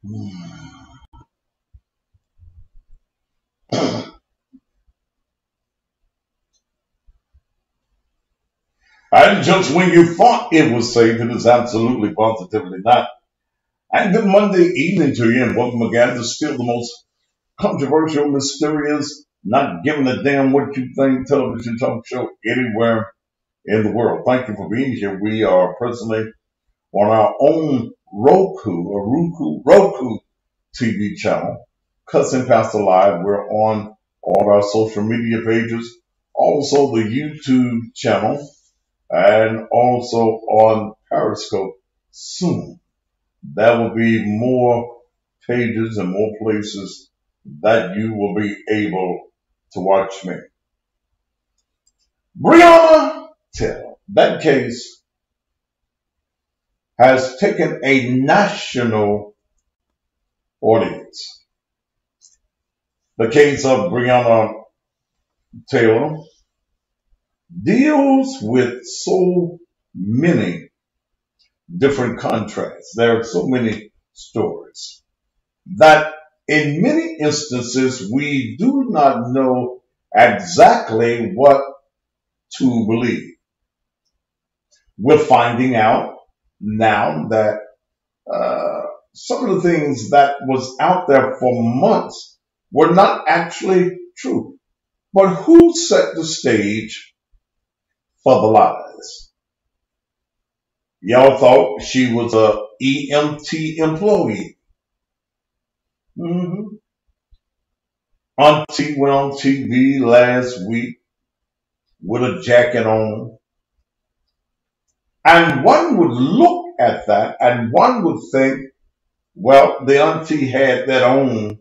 And just when you thought it was safe, it is absolutely positively not. And good Monday evening to you, and welcome again to still the most controversial, mysterious, not giving a damn what you think television talk show anywhere in the world. Thank you for being here. We are presently on our own Roku TV channel, Cussing Pastor Live. We're on all our social media pages, also the YouTube channel, and also on Periscope soon. There will be more pages and more places that you will be able to watch me. Breonna Taylor, that case has taken a national audience. The case of Breonna Taylor deals with so many different contrasts. There are so many stories that in many instances we do not know exactly what to believe. We're finding out now that some of the things that was out there for months were not actually true. But who set the stage for the lies? Y'all thought she was a EMT employee. Auntie went on TV last week with a jacket on. And one would look at that and one would think, well, the auntie had that on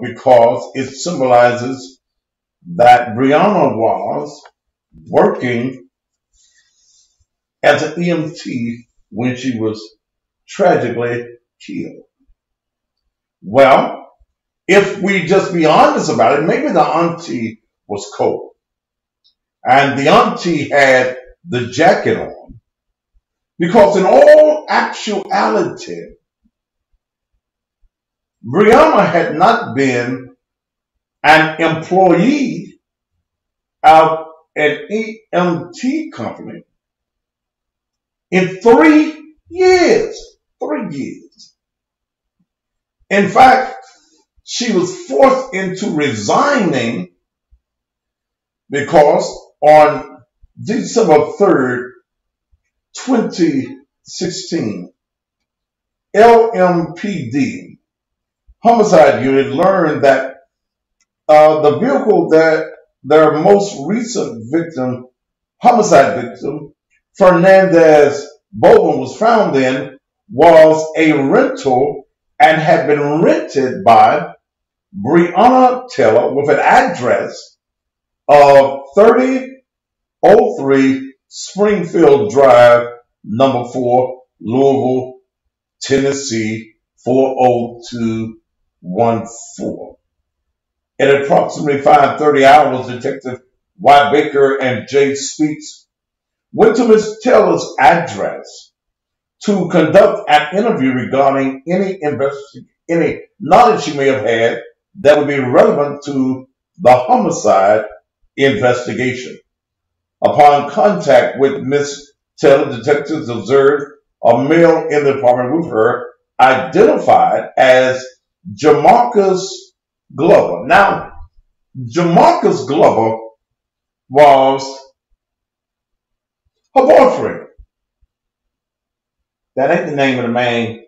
because it symbolizes that Breonna was working as an EMT when she was tragically killed. Well, if we just be honest about it, maybe the auntie was cold. And the auntie had the jacket on because in all actuality, Breonna had not been an employee of an EMT company in 3 years. 3 years. In fact, she was forced into resigning because on December 3rd, 2016, LMPD homicide unit learned that the vehicle that their most recent victim, homicide victim, Fernandez Bowen, was found in was a rental and had been rented by Breonna Taylor with an address of 3003 Springfield Drive, number 4, Louisville, Tennessee, 40214. At approximately 5:30 hours, Detective Y. Baker and J. Speaks went to Ms. Taylor's address to conduct an interview regarding any knowledge she may have had that would be relevant to the homicide investigation. Upon contact with Ms. Taylor, detectives observed a male in the apartment with her, identified as Jamarcus Glover. Now, Jamarcus Glover was her boyfriend. That ain't the name of the man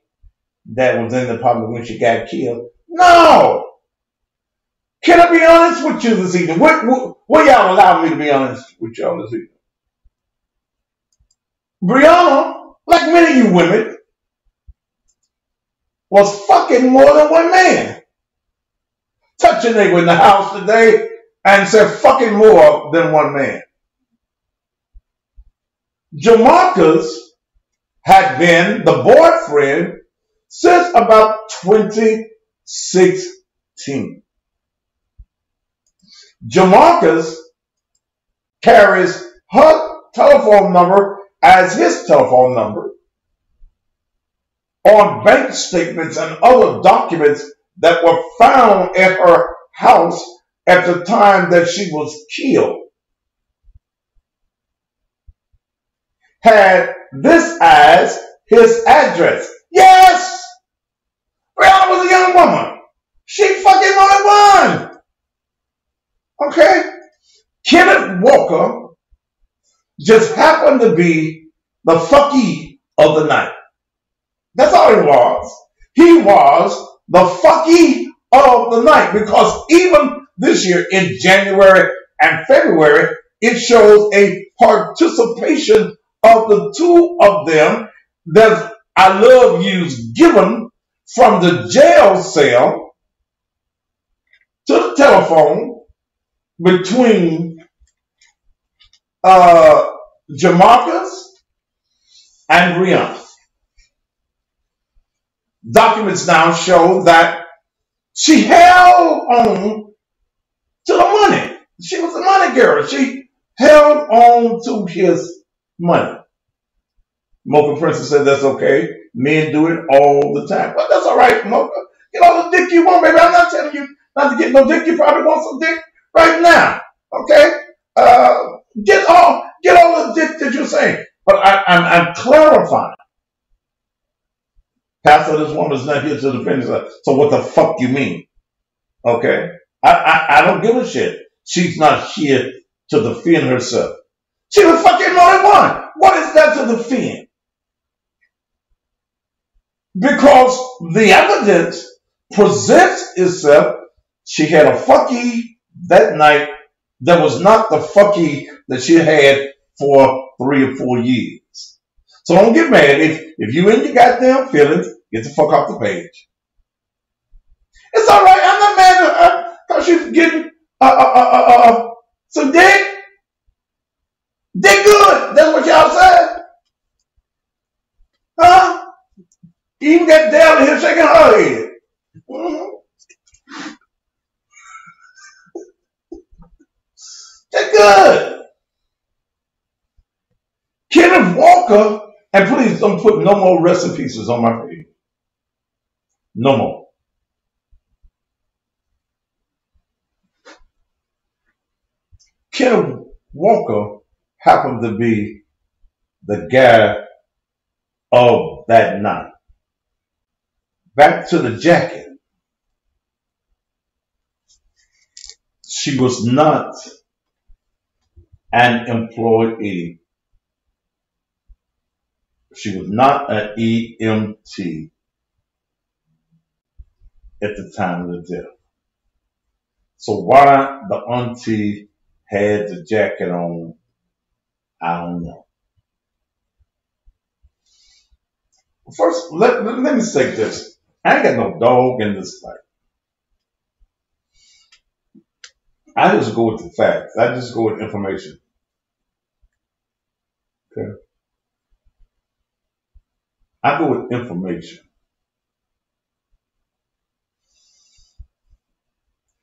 that was in the apartment when she got killed. No! Can I be honest with you this evening? Will y'all allow me to be honest with y'all this evening? Breonna, like many of you women, was fucking more than one man. Touch your neighbor in the house today and say fucking more than one man. Jamarcus had been the boyfriend since about 2016. Jamarcus carries her telephone number as his telephone number. on bank statements and other documents that were found at her house at the time that she was killed had this as his address. Yes! Brianna was a young woman. She fucking only one. Okay? Kenneth Walker just happened to be the fucky of the night. That's all he was. He was the fucky of the night, because even this year in January and February, it shows a participation of the two of them that I love yous given from the jail cell to the telephone between Jamarcus and Brianna. Documents now show that she held on to the money. She was a money girl. She held on to his money. Mocha Princess said that's okay. Men do it all the time. But that's all right, Mocha. Get all the dick you want, baby. I'm not telling you not to get no dick. You probably want some dick right now. Okay? Get all the dick that you're saying. But I'm clarifying. Pastor, this woman's not here to defend herself. So what the fuck you mean? Okay? I don't give a shit. She's not here to defend herself. She was fucking only one. What is that to defend? Because the evidence presents itself. She had a fucky that night that was not the fucky that she had for 3 or 4 years. So don't get mad. If you in your goddamn feelings, get the fuck off the page. It's all right. I'm not mad at her because she's getting some dick. Dick good. That's what y'all said. Huh? You even got down here shaking her head. They're good. Kenneth Walker, and please don't put no more rest in pieces on my page. No more. Kenneth Walker happened to be the guy of that night. Back to the jacket. She was not an employee. She was not an EMT at the time of the death. So why the auntie had the jacket on, I don't know. First, let me say this. I ain't got no dog in this fight. I just go with the facts. I just go with information. Okay? I go with information.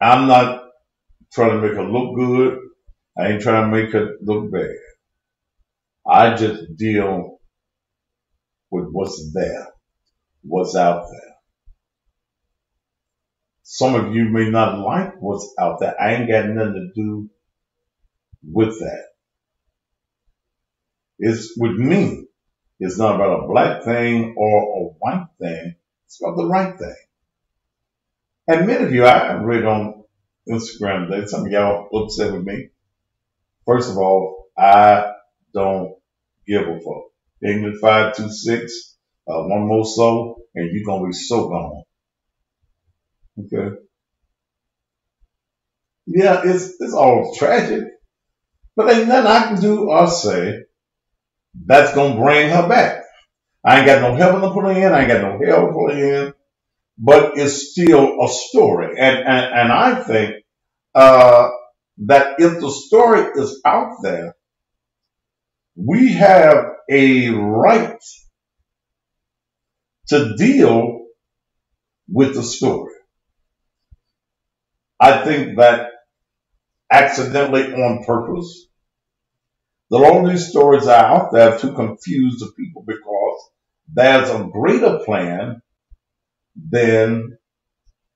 I'm not trying to make her look good. I ain't trying to make her look bad. I just deal with what's there, what's out there. Some of you may not like what's out there. I ain't got nothing to do with that. It's with me. It's not about a black thing or a white thing. It's about the right thing. And many of you, I read on Instagram that some of y'all upset with me. First of all, I don't give a fuck. England 526, one more so, and you're going to be so gone. Okay? Yeah, it's all tragic. But ain't nothing I can do or say that's going to bring her back. I ain't got no heaven to put her in. I ain't got no hell to put her in. But it's still a story. And I think that if the story is out there, we have a right to deal with the story. I think that accidentally on purpose, that all these stories are out there to confuse the people because there's a greater plan than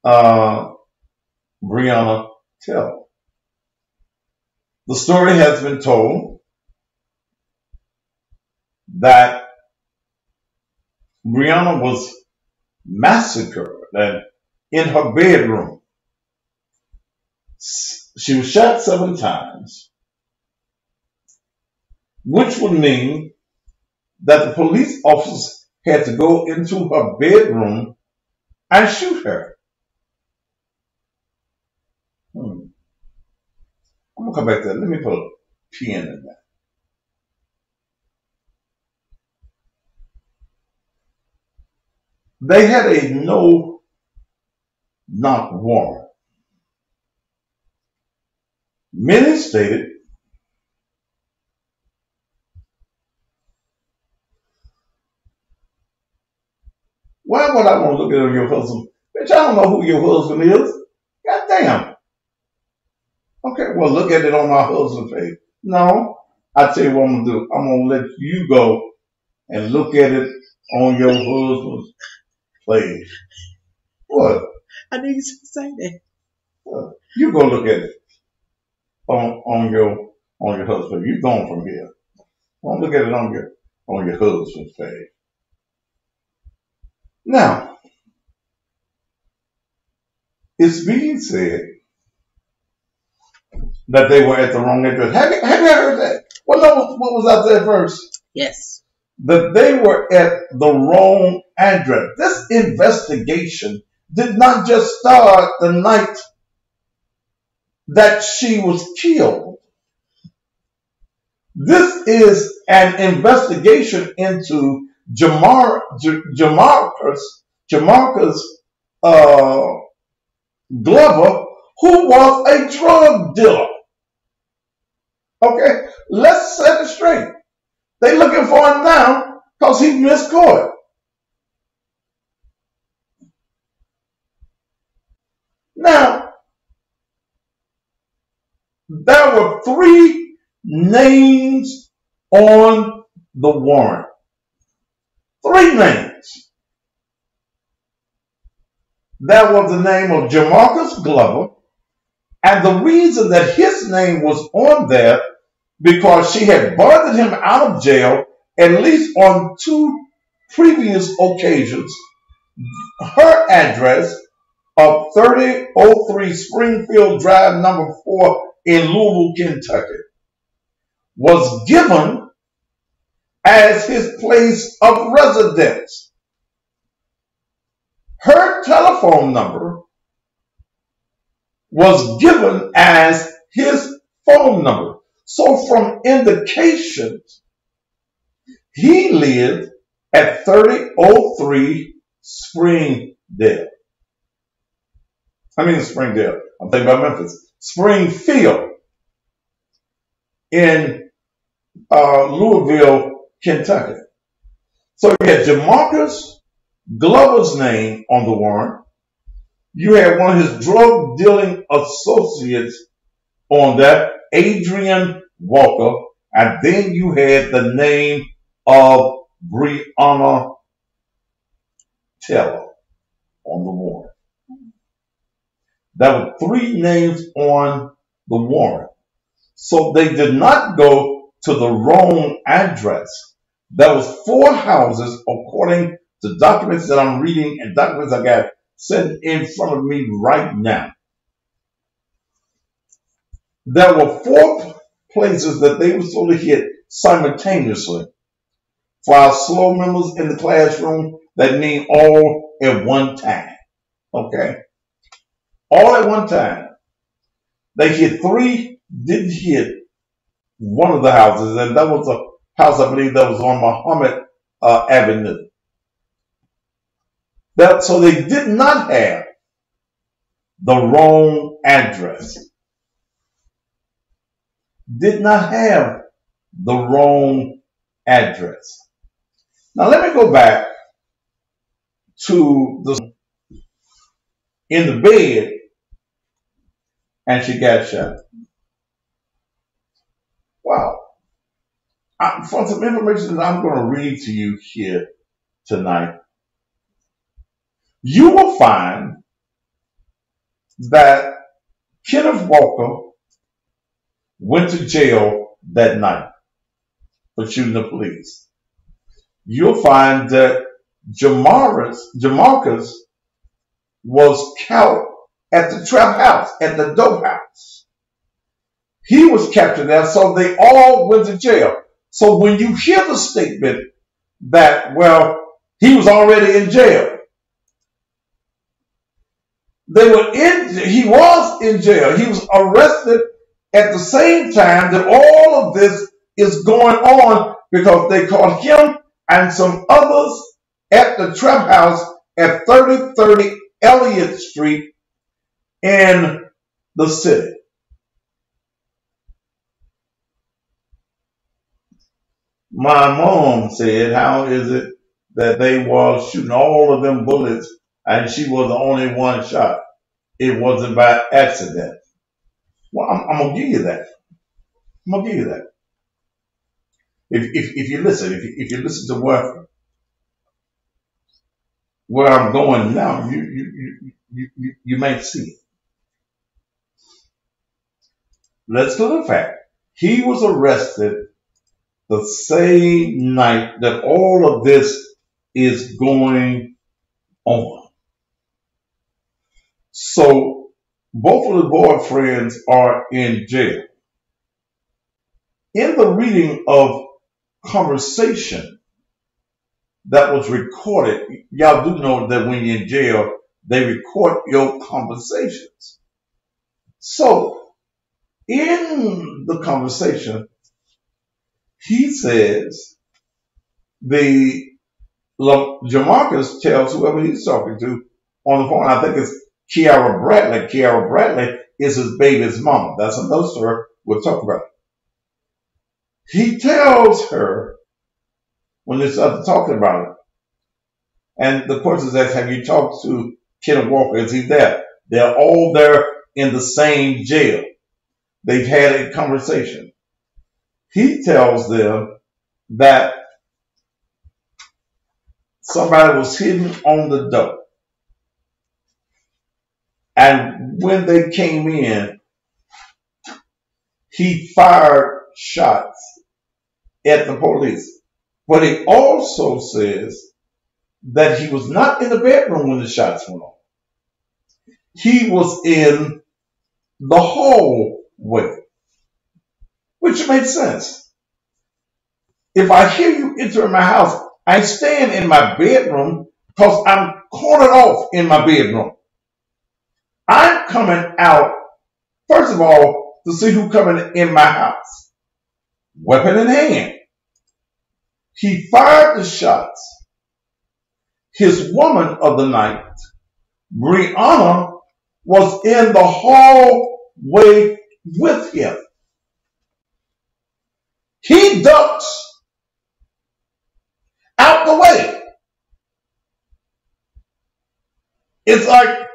Breonna Taylor. The story has been told that Breonna was massacred and in her bedroom. She was shot 7 times, which would mean that the police officers had to go into her bedroom and shoot her. I'm going to come back to that. Let me put a pin in that. They had a no-knock warrant. Many stated why would I want to look at your husband? Bitch, I don't know who your husband is. God damn. Okay, well, look at it on my husband's page. No, I tell you what I'm going to do. I'm going to let you go and look at it on your husband's page. What? I knew you were say that. What? You go look at it on your husband's page. You going from here. Don't look at it on your husband's page. Now, it's being said that they were at the wrong address. Have you heard that? What was out there first? Yes. That they were at the wrong address. This investigation did not just start the night that she was killed. This is an investigation into Jamarcus Glover, who was a drug dealer. Okay, let's set it straight. They looking for him now because he missed court. Now, there were 3 names on the warrant. 3 names. That was the name of Jamarcus Glover, and the reason that his name was on there because she had boarded him out of jail at least on 2 previous occasions. Her address of 3003 Springfield Drive, number 4 in Louisville, Kentucky, was given as his place of residence. Her telephone number was given as his phone number. So from indications, he lived at 3003 Springfield. I'm thinking about Memphis. Springfield in Louisville, Kentucky. So you had Jamarcus Glover's name on the warrant. You had one of his drug dealing associates on that, Adrian Walker, and then you had the name of Breonna Taylor on the warrant. There were 3 names on the warrant. So they did not go to the wrong address. There was 4 houses, according to documents that I'm reading and documents I got sitting in front of me right now. There were 4 places that they were supposed to hit simultaneously. For our slow members in the classroom, that mean all at one time. Okay? All at one time. They hit 3, didn't hit one of the houses, and that was a house, I believe, that was on Muhammad Avenue. So they did not have the wrong address. Did not have the wrong address. Now let me go back to in the bed, and she got shot. Wow. For some information that I'm going to read to you here, tonight, you will find that Kenneth Walker went to jail that night for shooting the police. You'll find that Jamarcus was caught at the trap house, at the dope house. He was captured there, so they all went to jail. So when you hear the statement that, well, he was already in jail, he was in jail. He was arrested at the same time that all of this is going on, because they caught him and some others at the trap house at 3030 Elliott Street in the city. My mom said, how is it that they was shooting all of them bullets and she was the only one shot? It wasn't by accident. Well, I'm going to give you that. I'm going to give you that. If you listen, if you listen to where I'm going now, you might see it. Let's go to the fact. He was arrested the same night that all of this is going on. So both of the boyfriends are in jail. In the reading of conversation that was recorded, y'all do know that when you're in jail, they record your conversations. So in the conversation, he says, Jamarcus tells whoever he's talking to on the phone, I think it's Kiara Bradley. Kiara Bradley is his baby's mama. That's another story we'll talk about. He tells her, when they started talking about it, and the person says, have you talked to Kenneth Walker? Is he there? They're all there in the same jail. They've had a conversation. He tells them that somebody was hidden on the door. And when they came in, he fired shots at the police. But he also says that he was not in the bedroom when the shots went off. He was in the hallway, which makes sense. If I hear you entering my house, I stand in my bedroom because I'm cornered off in my bedroom. I'm coming out, first of all, to see who's coming in my house. Weapon in hand. He fired the shots. His woman of the night, Brianna, was in the hallway with him. He ducks out the way. It's like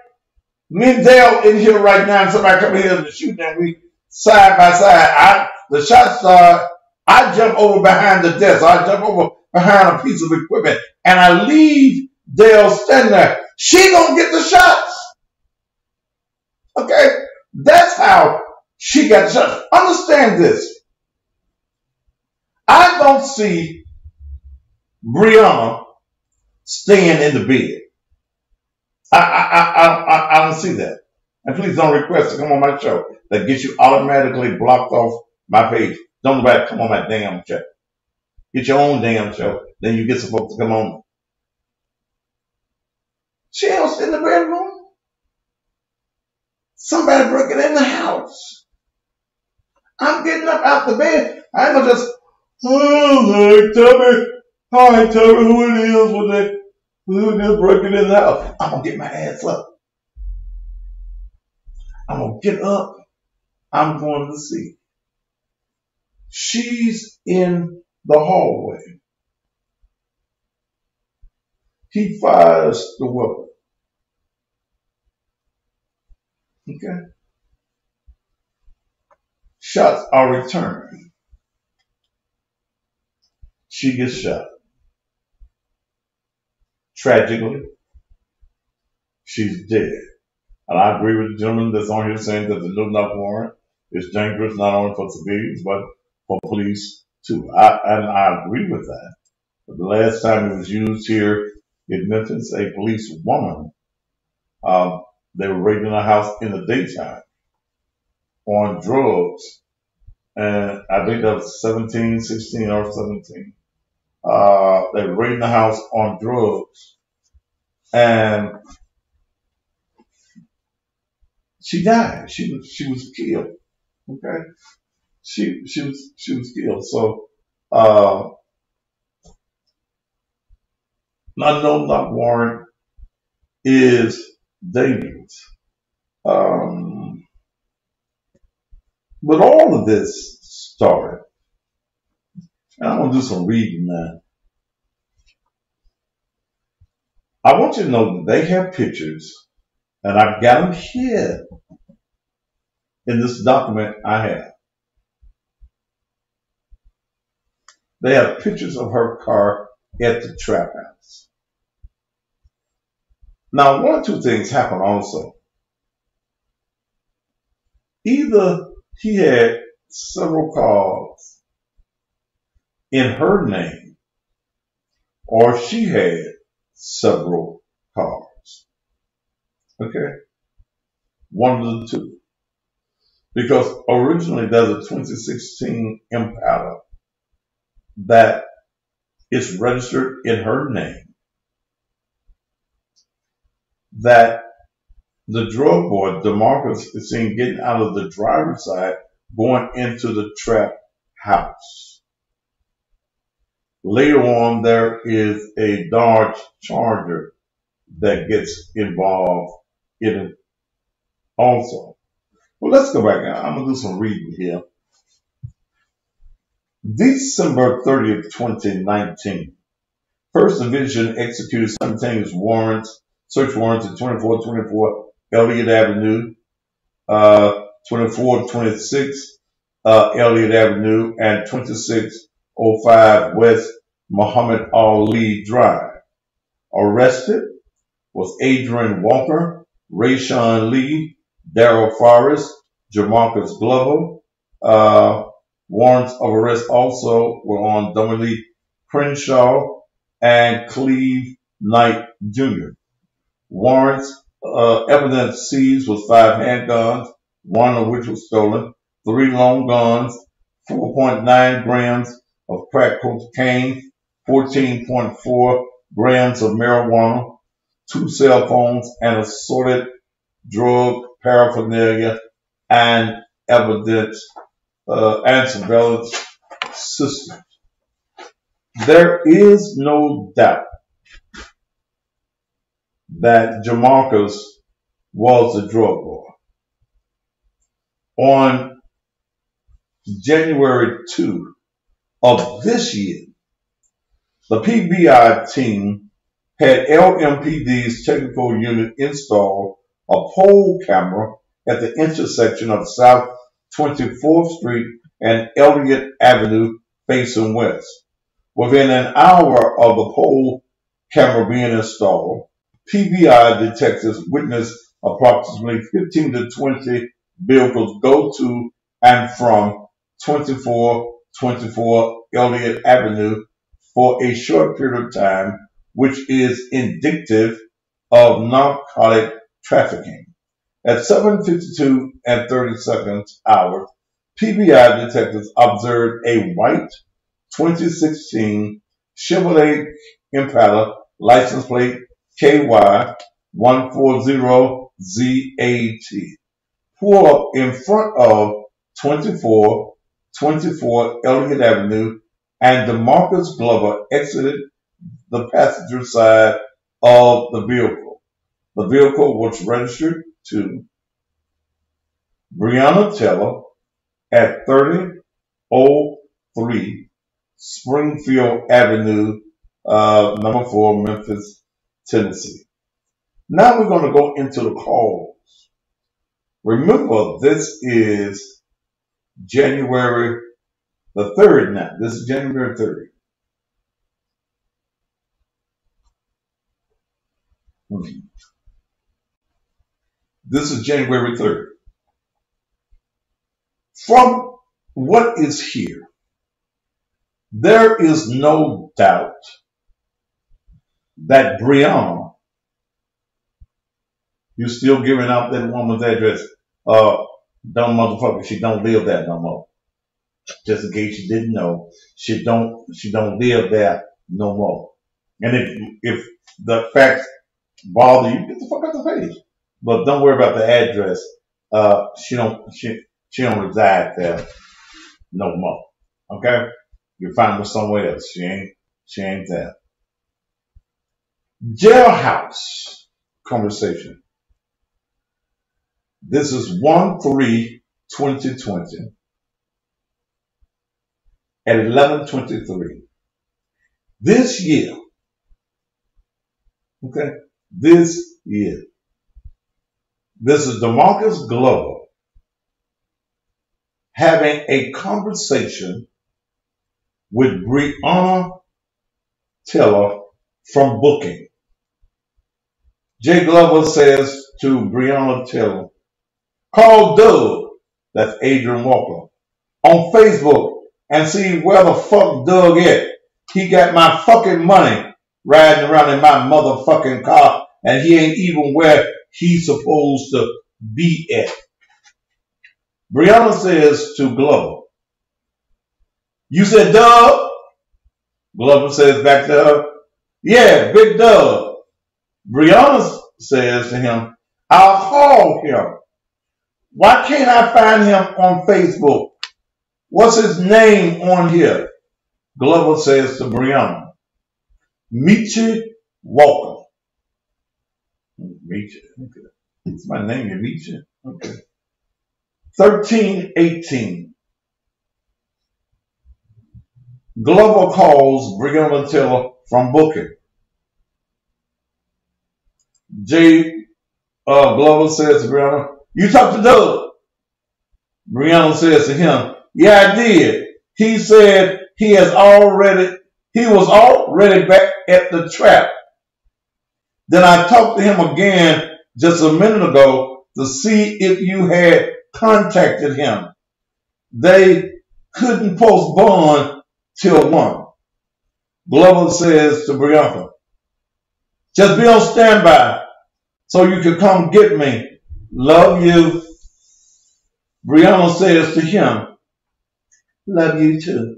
me and Dale in here right now, and somebody come here to shoot, and we side by side. The shot start. I jump over behind the desk. I jump over behind a piece of equipment, and I leave Dale standing there. She gonna get the shots. Okay, that's how she got the shots. Understand this. I don't see Brianna staying in the bed. I don't see that. And please don't request to come on my show. That gets you automatically blocked off my page. Don't nobody come on my damn show. Get your own damn show. Then you get some folks to come on. She else in the bedroom. Somebody breaking in the house. I'm getting up out the bed. I ain't gonna just, oh, tell me who it is who's just breaking in the house. I'm gonna get my ass up. I'm gonna get up. I'm going to see. She's in the hallway. He fires the weapon. Okay. Shots are returned. She gets shot. Tragically, she's dead. And I agree with the gentleman that's on here saying that the no-knock warrant is dangerous not only for civilians but for police too. I agree with that. But the last time it was used here in Memphis, a police woman, um, they were raiding a house in the daytime on drugs. And I think that was 17, 16 or 17. They were raiding the house on drugs. And she died. She was killed. Okay. She was killed. So, a no-knock warrant is dangerous. But all of this started, and I'm going to do some reading now. I want you to know that they have pictures, and I've got them here in this document I have. They have pictures of her car at the trap house. Now, one or two things happen also. Either he had several cars in her name, or she had several cars. Okay? One of the two. Because originally there's a 2016 Impala that is registered in her name that the drug boy, DeMarcus, is seen getting out of the driver's side going into the trap house. Later on, there is a Dodge Charger that gets involved in it also. Well, let's go back now. I'm going to do some reading here. December 30th, 2019. First Division executed simultaneous warrants, search warrants at 2424 Elliott Avenue, 2426 Elliott Avenue, and 2605 West Muhammad Ali Drive. Arrested was Adrian Walker, Rayshawn Lee, Darrell Forrest, Jamarcus Glover. Warrants of arrest also were on Dominique Crenshaw and Cleve Knight Jr. Warrants, evidence seized was 5 handguns, 1 of which was stolen, 3 long guns, 4.9 grams of crack cocaine, 14.4 grams of marijuana, 2 cell phones, and assorted drug paraphernalia and evidence and surveillance systems. There is no doubt that Jamarcus was the drug boy. On January 2 of this year, the PBI team had LMPD's technical unit install a pole camera at the intersection of South 24th Street and Elliott Avenue facing west. Within an hour of the pole camera being installed, PBI detectives witnessed approximately 15 to 20 vehicles go to and from 2424 Elliott Avenue for a short period of time, which is indicative of narcotic trafficking. At 7:52 and 30 seconds hours, PBI detectives observed a white 2016 Chevrolet Impala license plate KY140ZAT pull up in front of 2424 Elliott Avenue, and DeMarcus Glover exited the passenger side of the vehicle. The vehicle was registered to Breonna Taylor at 3003 Springfield Avenue, number 4, Memphis, Tennessee. Now we're going to go into the calls. Remember, this is January the 3rd now. This is January 3rd. This is January 3rd. From what is here, there is no doubt that Brianna, you're still giving out that woman's address. Dumb motherfucker, she don't live there no more. Just in case you didn't know, she don't live there no more. And if the facts bother you, get the fuck out the page. But don't worry about the address. She don't reside there no more. Okay? You'll find her somewhere else. She ain't there. Jailhouse conversation. This is 1/3/2020 at 11:23. This year, okay, this year, this is DeMarcus Glover having a conversation with Breonna Taylor from Booking. Jay Glover says to Breonna Taylor, call Doug, that's Adrian Walker, on Facebook and see where the fuck Doug at. He got my fucking money riding around in my motherfucking car and he ain't even where he's supposed to be at. Breonna says to Glover, you said Doug? Glover says back to her, yeah, Big Doug. Breonna says to him, I'll call him. Why can't I find him on Facebook? What's his name on here? Glover says to Breonna, Meechie Walker. Meechie, okay. It's my name, Meechie. Okay. 13:18. Glover calls Breonna Taylor from Booking. Glover says to Breonna, you talked to Doug? Breonna says to him, yeah, I did. He said he was already back at the trap. Then I talked to him again just a minute ago to see if you had contacted him. They couldn't post bond till 1. Glover says to Breonna, just be on standby so you can come get me. Love you. Breonna says to him, love you too.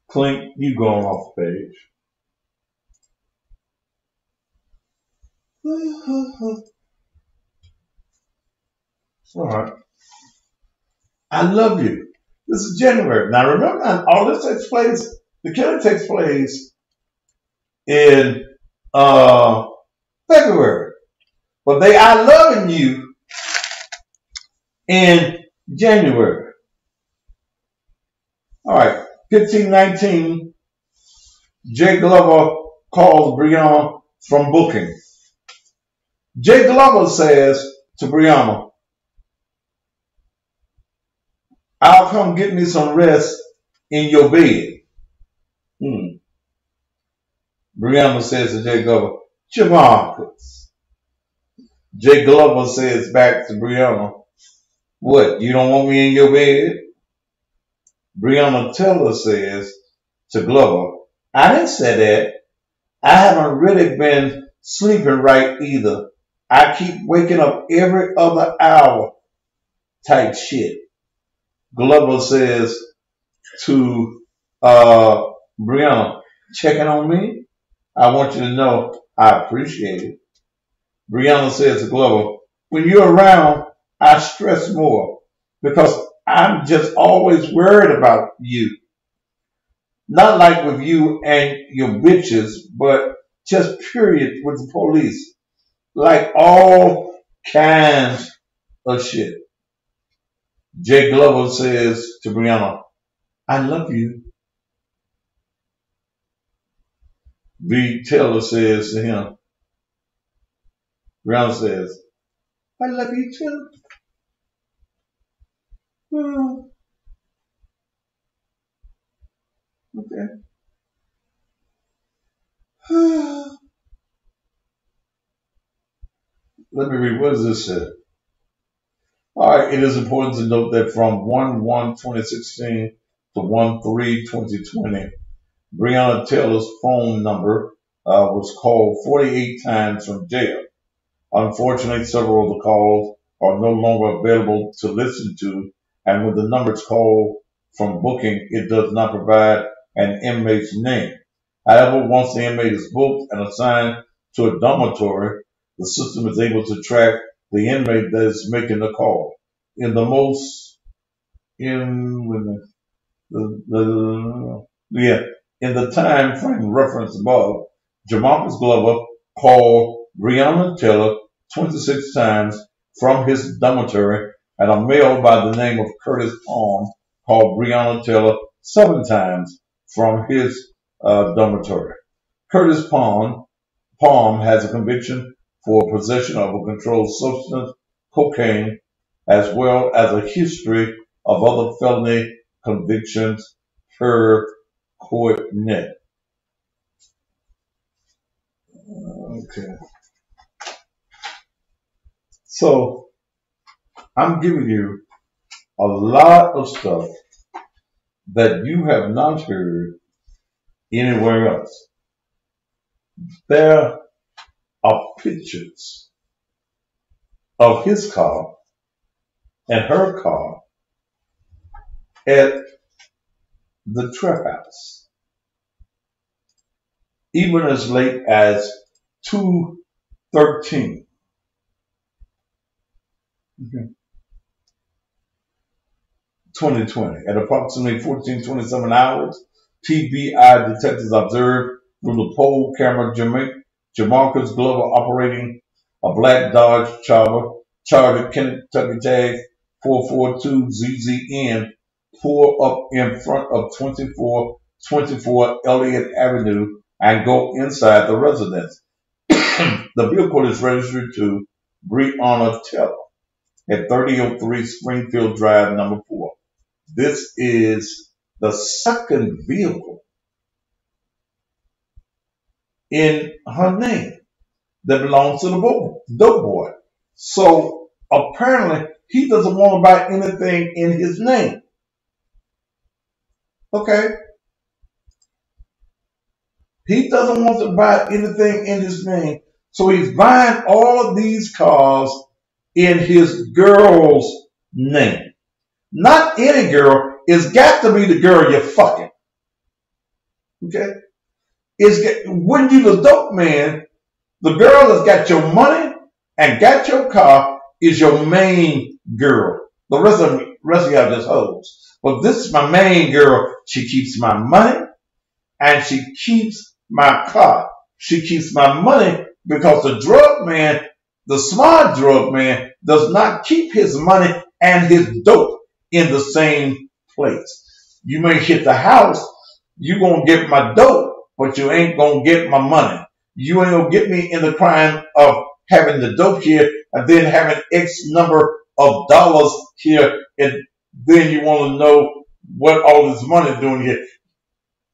Clint, you going off the page. All right. I love you. This is January. Now remember, all this takes place, the killing takes place in February. But they are loving you in January. All right. 15:19. Jay Glover calls Breonna from Booking. Jay Glover says to Breonna, I'll come get me some rest in your bed. Breonna says to Jay Glover, Jamarcus. Jay Glover says back to Breonna, what, you don't want me in your bed? Breonna Taylor says to Glover, I didn't say that. I haven't really been sleeping right either. I keep waking up every other hour type shit. Glover says to Breonna, checking on me? I want you to know I appreciate it. Breonna says to Glover, when you're around, I stress more because I'm just always worried about you. Not like with you and your bitches, but just period with the police. Like all kinds of shit. Jay Glover says to Breonna, I love you. B. Taylor says to him, Breonna says, I love you too. Oh, okay. Let me read. What does this say? All right. It is important to note that from 1/1/2016 to 1/3/2020, Breonna Taylor's phone number was called 48 times from jail. Unfortunately, several of the calls are no longer available to listen to, and when the number is called from booking, it does not provide an inmate's name. However, once the inmate is booked and assigned to a dormitory, the system is able to track the inmate that is making the call. In the most in yeah, in the time frame referenced above, Jamarcus Glover called Breonna Taylor 26 times from his dormitory, and a male by the name of Curtis Palm called Breonna Taylor 7 times from his dormitory. Curtis Palm has a conviction for possession of a controlled substance, cocaine, as well as a history of other felony convictions per court net. Okay. So I'm giving you a lot of stuff that you have not heard anywhere else. There are pictures of his car and her car at the trap house, even as late as 2/13. 2020. At approximately 14:27 hours, TBI detectives observed through the pole camera Jamarcus Glover operating a black Dodge Charger Kentucky tag 442ZZN pull up in front of 2424 Elliott Avenue and go inside the residence. The vehicle is registered to Breonna Taylor at 3003 Springfield Drive, number 4. This is the second vehicle in her name that belongs to the dope boy. So apparently he doesn't want to buy anything in his name. Okay? He doesn't want to buy anything in his name. So he's buying all of these cars in his girl's name. Not any girl. It's got to be the girl you're fucking. Okay? When you the dope man, the girl that's got your money and got your car is your main girl. The rest of y'all just hoes. But this is my main girl. She keeps my money and she keeps my car. She keeps my money because the drug man, the smart drug man, does not keep his money and his dope in the same place. You may hit the house, you gonna get my dope, but you ain't gonna get my money. You ain't gonna get me in the crime of having the dope here and then having X number of dollars here, and then you want to know what all this money doing here.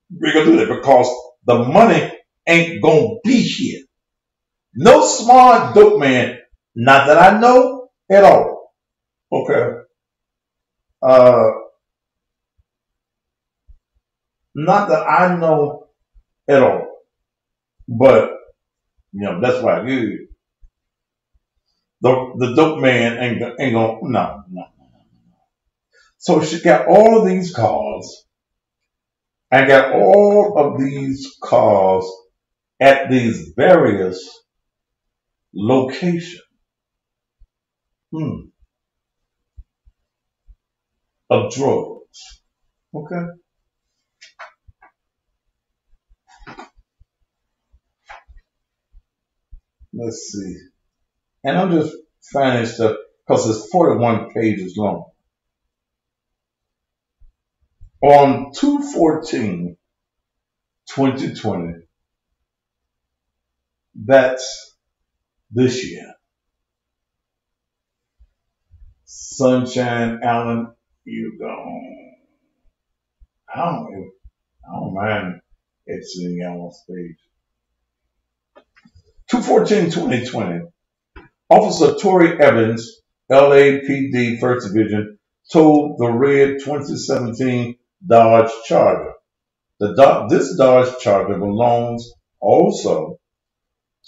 We're gonna do that because the money ain't gonna be here. No smart dope man, not that I know at all. Okay. Not that I know at all. But, that's why the dope man ain't gonna, no. So she got all of these cars and got all of these cars at these various locations of drugs. Okay. Let's see. And I'm just finding stuff because it's 41 pages long. On 2/14/2020, that's this year, Sunshine Allen, you gone. I don't mind exiting out on stage. 2/14/2020. Officer Tory Evans, LAPD 1st Division, told the red 2017 Dodge Charger. This Dodge Charger belongs also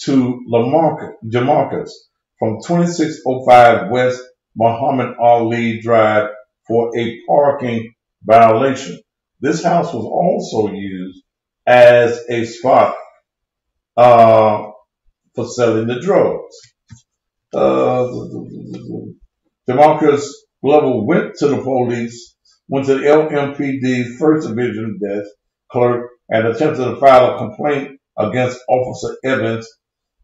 to Jamarcus from 2605 West Muhammad Ali Drive for a parking violation. This house was also used as a spot for selling the drugs. Demarcus Glover went to the LMPD 1st Division desk clerk and attempted to file a complaint against Officer Evans.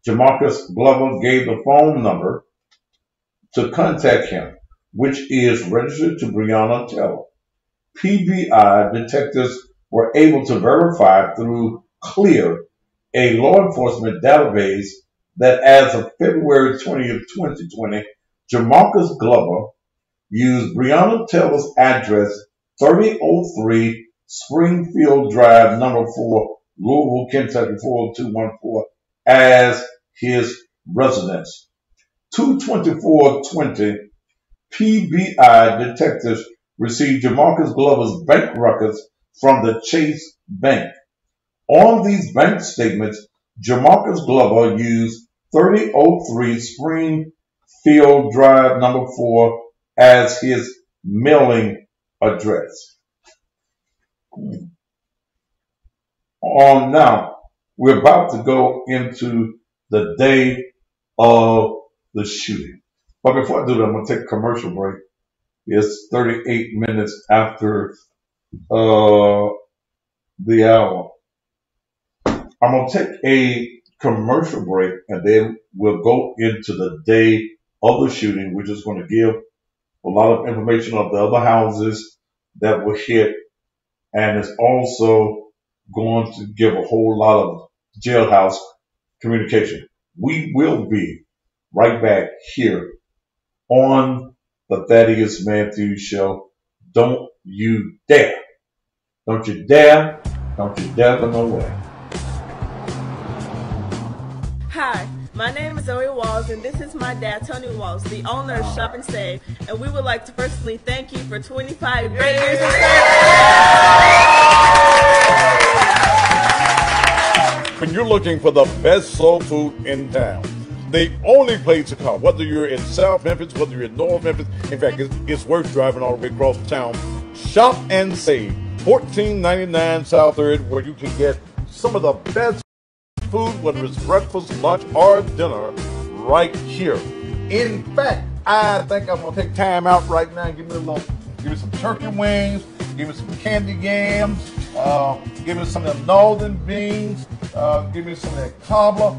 Jamarcus Glover gave the phone number to contact him, which is registered to Breonna Taylor. PBI detectives were able to verify through CLEAR, a law enforcement database, that as of February 20th, 2020, Jamarcus Glover used Breonna Taylor's address, 3003 Springfield Drive, number 4, Louisville, Kentucky, 40214, as his residence. 2/24/20, PBI detectives received Jamarcus Glover's bank records from the Chase Bank. On these bank statements, Jamarcus Glover used 3003 Springfield Drive, number 4, as his mailing address. Now, we're about to go into the day of the shooting. But before I do that, I'm going to take a commercial break. It's 38 minutes after the hour. I'm going to take a commercial break, and then we'll go into the day of the shooting, which is going to give a lot of information of the other houses that were hit, and it's also going to give a whole lot of jailhouse communication. We will be right back here on the Thaddeus Matthews Show. Don't you dare. Don't you dare. Don't you dare go nowhere. Hi, my name is Zoe Walls, and this is my dad, Tony Walls, the owner of Shop and Save. And we would like to personally thank you for 25 great years of service. When you're looking for the best soul food in town, the only place to come, whether you're in South Memphis, whether you're in North Memphis, in fact, it's worth driving all the way across town. Shop and Save, 1499 South 3rd, where you can get some of the best food, whether it's breakfast, lunch, or dinner, right here. In fact, I think I'm gonna take time out right now and give me some turkey wings, give me some candy yams, give me some of the northern beans, give me some of that cobbler.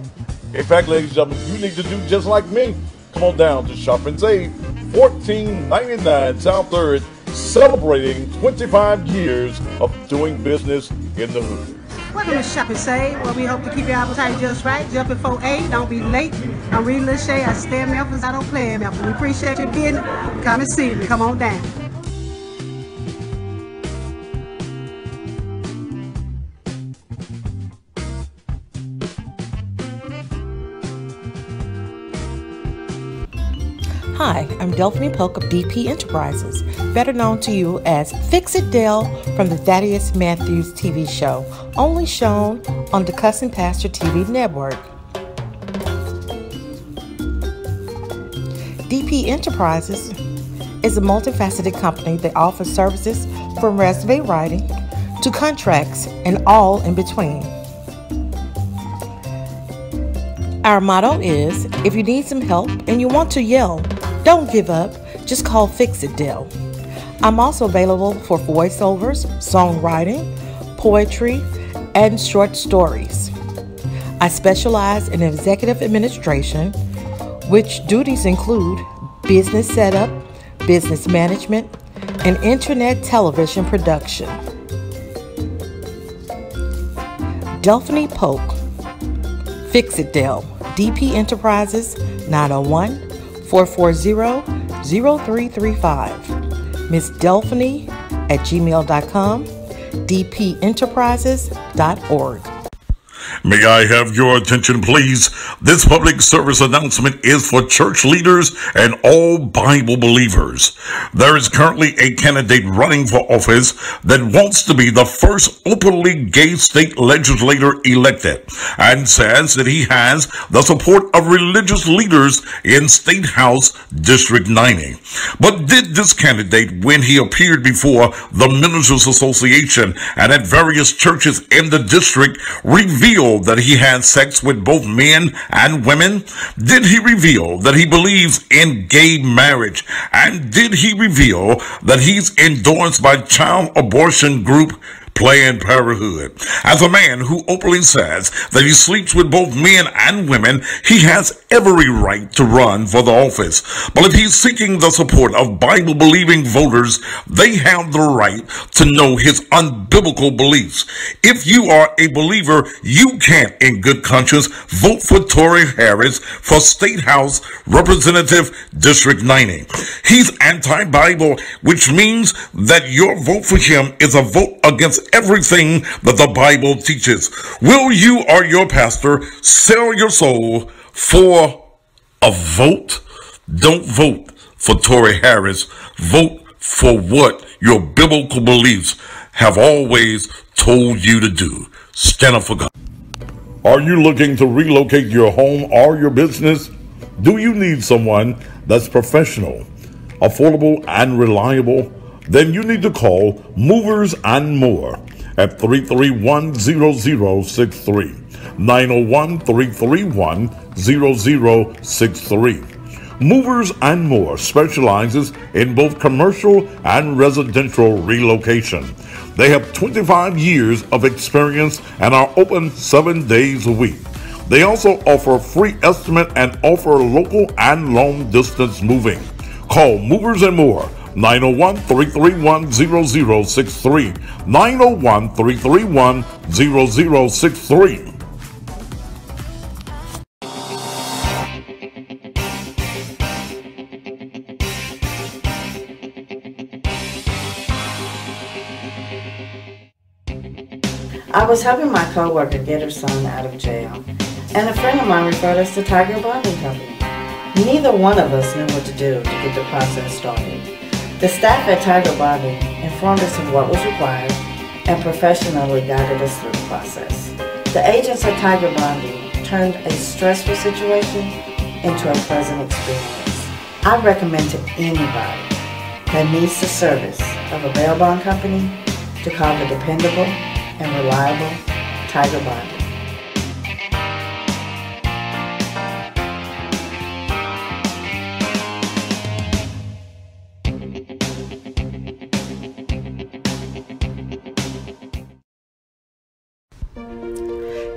In fact, ladies and gentlemen, you need to do just like me. Come on down to Shop and Save, 1499 South 3rd, celebrating 25 years of doing business in the hood. Welcome to Shop and Save, where we hope to keep your appetite just right. Jump before 8, don't be late. I'm Rita Lachey, I stay in Memphis, I don't play in Memphis. We appreciate you getting it. Come and see me, come on down. Hi, I'm Delphine Polk of DP Enterprises, better known to you as Fix It Del from the Thaddeus Matthews TV show, only shown on the Cussing Pastor TV network. DP Enterprises is a multifaceted company that offers services from resume writing to contracts and all in between. Our motto is, if you need some help and you want to yell, don't give up, just call Fix It Del. I'm also available for voiceovers, songwriting, poetry, and short stories. I specialize in executive administration, which duties include business setup, business management, and internet television production. Delphine Polk, Fix It Del, DP Enterprises, 901-440-0200. 0335. Miss Delphiny at gmail.com, dpenterprises.org. May I have your attention, please? This public service announcement is for church leaders and all Bible believers. There is currently a candidate running for office that wants to be the first openly gay state legislator elected and says that he has the support of religious leaders in State House District 90. But did this candidate, when he appeared before the Ministers Association and at various churches in the district, reveal that he had sex with both men and women? Did he reveal that he believes in gay marriage? And did he reveal that he's endorsed by child abortion group Planned Parenthood? As a man who openly says that he sleeps with both men and women, he has every right to run for the office. But if he's seeking the support of Bible-believing voters, they have the right to know his unbiblical beliefs. If you are a believer, you can't, in good conscience, vote for Tory Harris for State House Representative District 90. He's anti-Bible, which means that your vote for him is a vote against everything that the Bible teaches. Will you or your pastor sell your soul for a vote? Don't vote for Tory Harris. Vote for what your biblical beliefs have always told you to do. Stand up for God. Are you looking to relocate your home or your business? Do you need someone that's professional, affordable, and reliable? Then you need to call Movers and More at 331-0063, 901-331-0063. Movers and More specializes in both commercial and residential relocation. They have 25 years of experience and are open 7 days a week. They also offer free estimate and offer local and long distance moving. Call Movers and More, 901-331-0063, 901-331-0063. I was helping my coworker get her son out of jail, and a friend of mine referred us to Tiger Bonding Company. Neither one of us knew what to do to get the process started. The staff at Tiger Bonding informed us of what was required and professionally guided us through the process. The agents at Tiger Bonding turned a stressful situation into a pleasant experience. I recommend to anybody that needs the service of a bail bond company to call the dependable and reliable Tiger Bonding.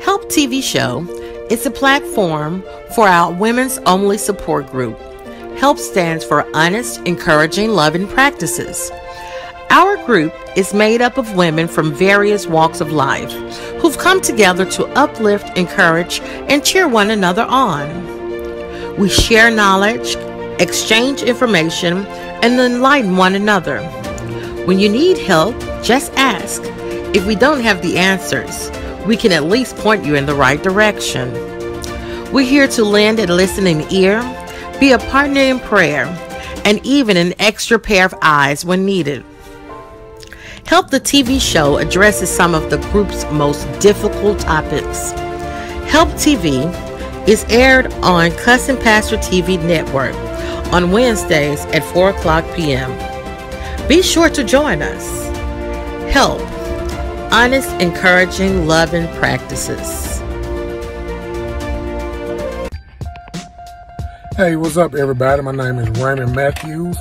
Help TV Show is a platform for our women's only support group. HELP stands for Honest, Encouraging, Loving Practices. Our group is made up of women from various walks of life who've come together to uplift, encourage, and cheer one another on. We share knowledge, exchange information, and enlighten one another. When you need help, just ask. If we don't have the answers, we can at least point you in the right direction. We're here to lend a listening ear, be a partner in prayer, and even an extra pair of eyes when needed. Help the TV Show addresses some of the group's most difficult topics. Help TV is aired on Cussing Pastor TV network on Wednesdays at 4 o'clock p.m. Be sure to join us. Help. Honest, Encouraging, Loving Practices. Hey, what's up, everybody? My name is Raymond Matthews,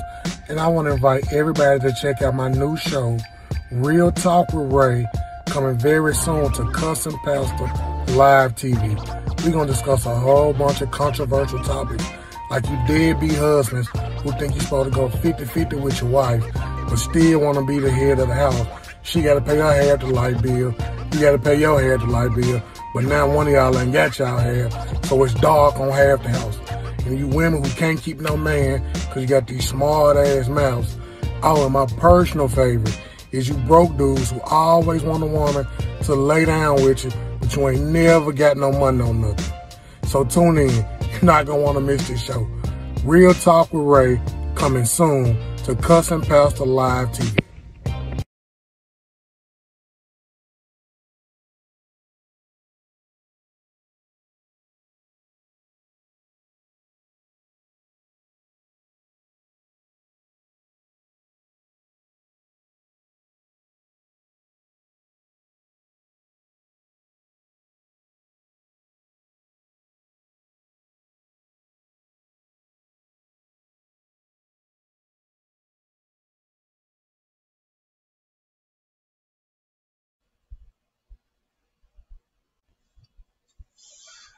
and I want to invite everybody to check out my new show, Real Talk with Ray, coming very soon to Cussing Pastor Live TV. We're going to discuss a whole bunch of controversial topics, like you deadbeat husbands who think you're supposed to go 50-50 with your wife, but still want to be the head of the house. She got to pay her half the light bill, you got to pay your half the light bill, but now one of y'all ain't got y'all half, so it's dark on half the house. And you women who can't keep no man because you got these smart ass mouths. Oh, and my personal favorite is you broke dudes who always want a woman to lay down with you, but you ain't never got no money on nothing. So tune in. You're not going to want to miss this show. Real Talk with Ray coming soon to Cussing Pastor Live TV.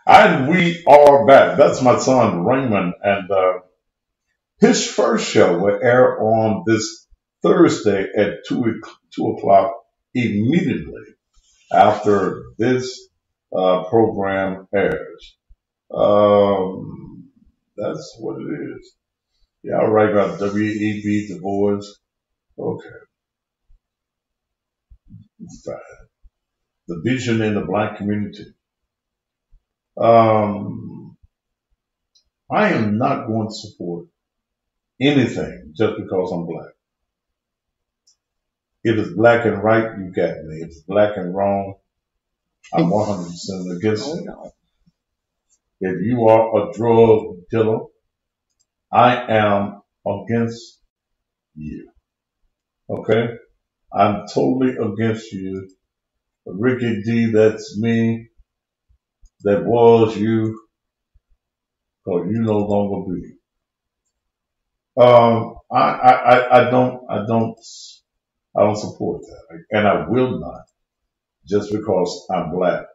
And we are back. That's my son Raymond, and his first show will air on this Thursday at 2 o'clock immediately after this program airs. That's what it is. Yeah, I'll write about WEB, the boys. Okay. Fine. The vision in the black community. I am not going to support anything just because I'm black. If it's black and right, you got me. If it's black and wrong, I'm 100% against it. If you are a drug dealer, I am against you. Okay? I'm totally against you. Ricky D, that's me. That was you. Or you no longer be. I don't support that. And I will not, just because I'm black.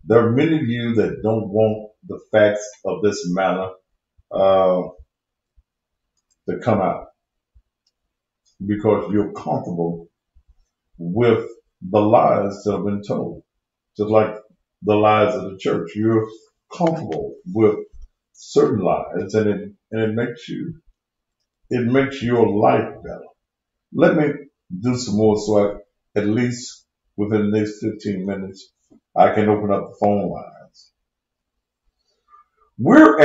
There are many of you that don't want the facts of this matter to come out because you're comfortable with the lies that have been told. Just like the lies of the church. You're comfortable with certain lies, and it makes your life better. Let me do some more so at least within the next 15 minutes, I can open up the phone lines. We're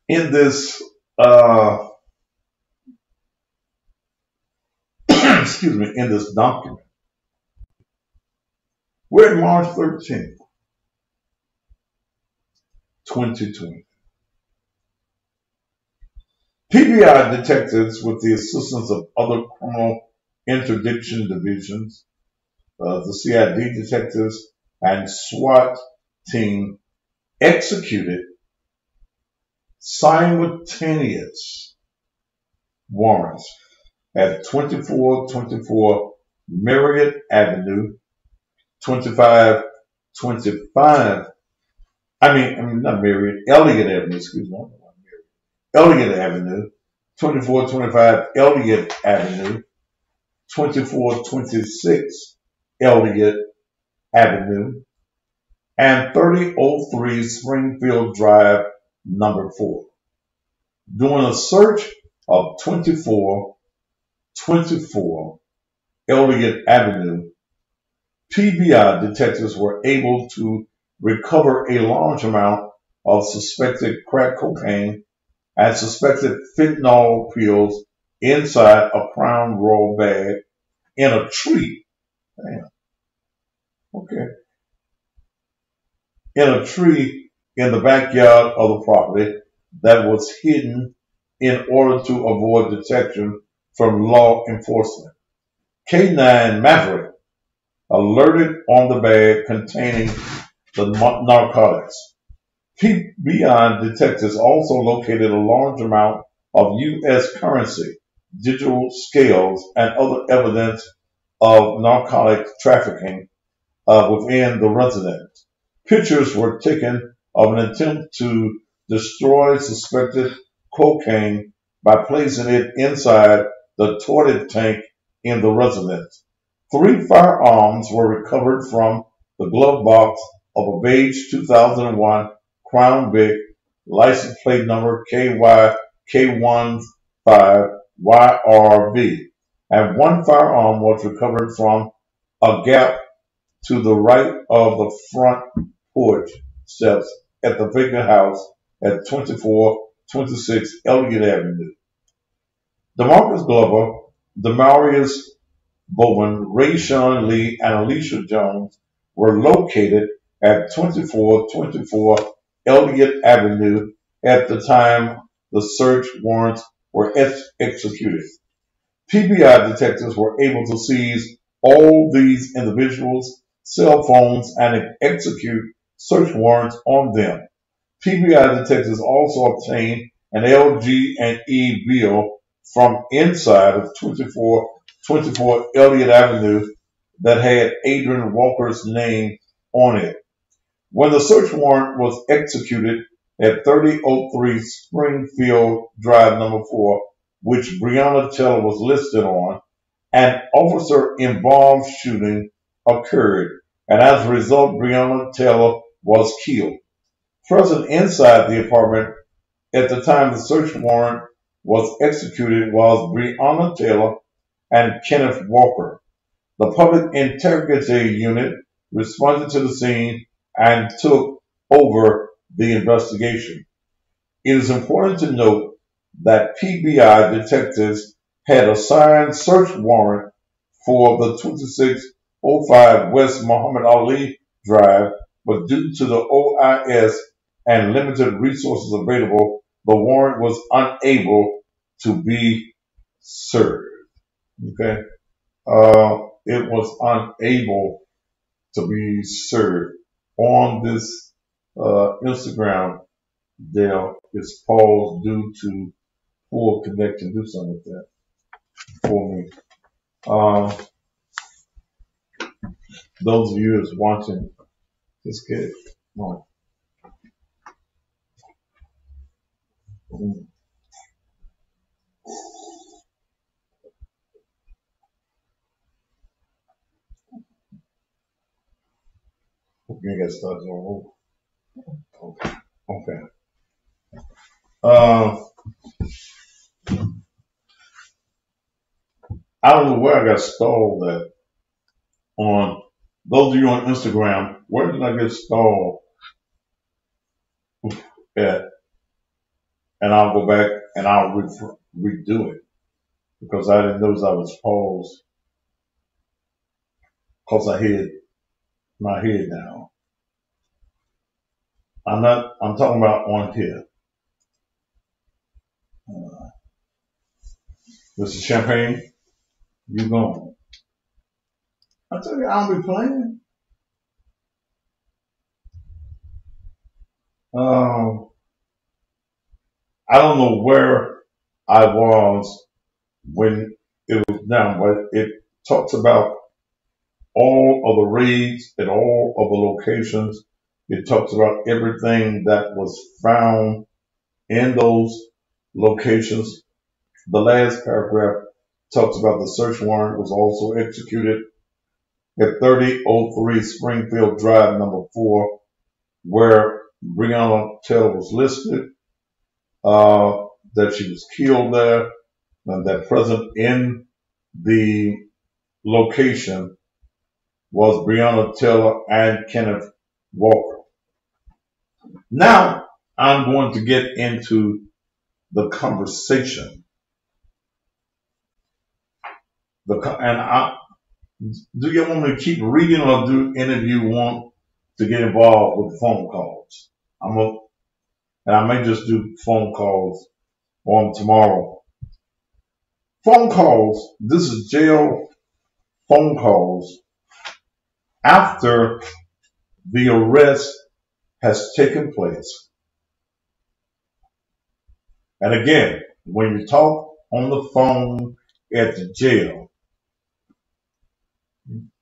in this, excuse me, in this document. We're at March 13th, 2020. PBI detectives, with the assistance of other criminal interdiction divisions, the CID detectives, and SWAT team, executed simultaneous warrants at 2424 Marriott Avenue, 2525, not Marriott, Elliott Avenue, excuse me. Elliott Avenue, 2425 Elliott Avenue, 2426 Elliott Avenue, and 3003 Springfield Drive, number 4. During a search of 2424 Elliott Avenue, PBI detectives were able to recover a large amount of suspected crack cocaine and suspected fentanyl pills inside a Crown Royal bag in a tree. Damn. Okay. In a tree in the backyard of the property that was hidden in order to avoid detection from law enforcement. K9 Maverick alerted on the bag containing the narcotics. PBI detectives also located a large amount of U.S. currency, digital scales, and other evidence of narcotic trafficking within the residence. Pictures were taken of an attempt to destroy suspected cocaine by placing it inside the toilet tank in the residence. 3 firearms were recovered from the glove box of a beige 2001 Crown Vic license plate number KYK15YRV, and one firearm was recovered from a gap to the right of the front porch steps at the vacant house at 2426 Elliott Avenue. DeMarcus Glover, Demarius Bowen, Rayshawn Lee, and Alicia Jones were located at 2424 Elliott Avenue at the time the search warrants were executed. PBI detectives were able to seize all these individuals' cell phones and execute search warrants on them. PBI detectives also obtained an LG&E bill from inside of 2424 Elliott Avenue that had Adrian Walker's name on it. When the search warrant was executed at 3003 Springfield Drive number 4, which Breonna Taylor was listed on, an officer-involved shooting occurred, and as a result, Breonna Taylor was killed. Present inside the apartment at the time the search warrant was executed was Breonna Taylor and Kenneth Walker. The Public Integrity Unit responded to the scene and took over the investigation. It is important to note that PBI detectives had a signed search warrant for the 2605 West Muhammad Ali Drive, but due to the OIS and limited resources available, the warrant was unable to be served. Okay, it was unable to be served. On this Instagram, Dale is paused due to poor connection. Do something with that for me. Those of you that's watching, just get it. Come on. Okay, I got started all over. Okay. I don't know where I got stalled at. On those of you on Instagram, where did I get stalled at? And I'll go back and I'll redo it because I didn't notice I was paused because I hid my head down. I'm talking about on here. Mr. Champagne, you gone. I tell you, I'll be playing. I don't know where I was when it was down, but it talks about all of the raids at all of the locations. It talks about everything that was found in those locations. The last paragraph talks about the search warrant was also executed at 3003 Springfield Drive number 4, where Breonna Taylor was listed, that she was killed there, and that present in the location was Breonna Taylor and Kenneth Walker. Now I'm going to get into the conversation. Do you want me to keep reading, or do any of you want to get involved with phone calls? And I may just do phone calls on tomorrow. Phone calls, this is jail phone calls after the arrest has taken place. And again, when you talk on the phone at the jail,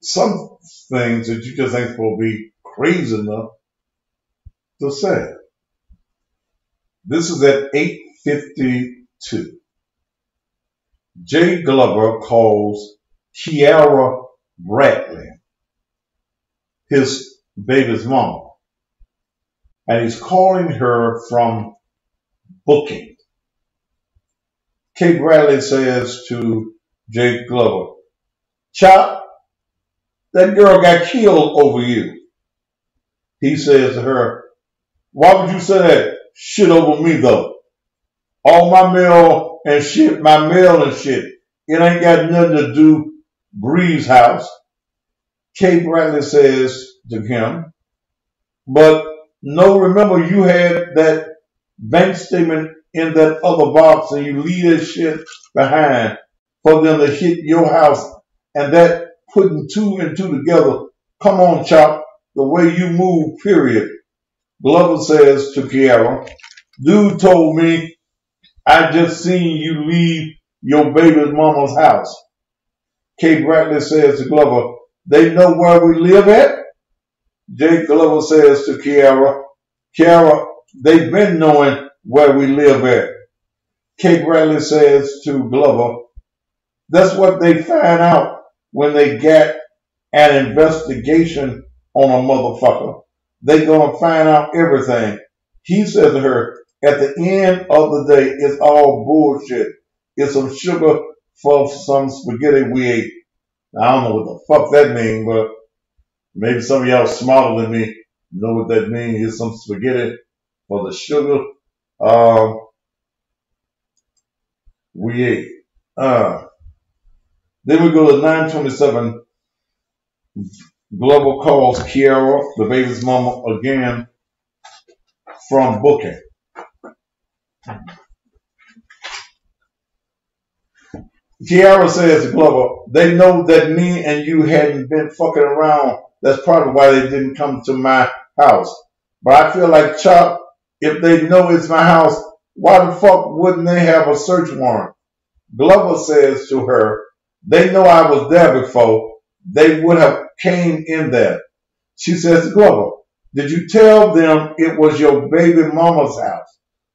some things that you just ain't supposed to be crazy enough to say. This is at 8:52. Jay Glover calls Kiara Bradley his baby's mama, and he's calling her from booking. Kate Bradley says to Jake Glover, Chop, that girl got killed over you. He says to her, why would you say that shit over me though? All my mail and shit, my mail and shit, it ain't got nothing to do Bree's house. Kate Bradley says to him, but no, remember you had that bank statement in that other box and you leave that shit behind for them to hit your house, and that putting two and two together. Come on, Chop, the way you move, period. Glover says to Kiara, dude told me I just seen you leave your baby's mama's house. Kate Bradley says to Glover, they know where we live at? Jake Glover says to Kiara, they've been knowing where we live at. Kate Bradley says to Glover, that's what they find out when they get an investigation on a motherfucker. They gonna find out everything. He says to her, at the end of the day, it's all bullshit. It's some sugar for some spaghetti we ate. I don't know what the fuck that means, but maybe some of y'all smarter than me know what that means. It's some spaghetti for the sugar we ate. Then we go to 9:27. Glover calls Kiara, the baby's mama, again from booking. Kiara says to Glover, they know that me and you hadn't been fucking around. That's probably why they didn't come to my house. But I feel like, Chop, if they know it's my house, why the fuck wouldn't they have a search warrant? Glover says to her, they know I was there before. They would have came in there. She says to Glover, did you tell them it was your baby mama's house?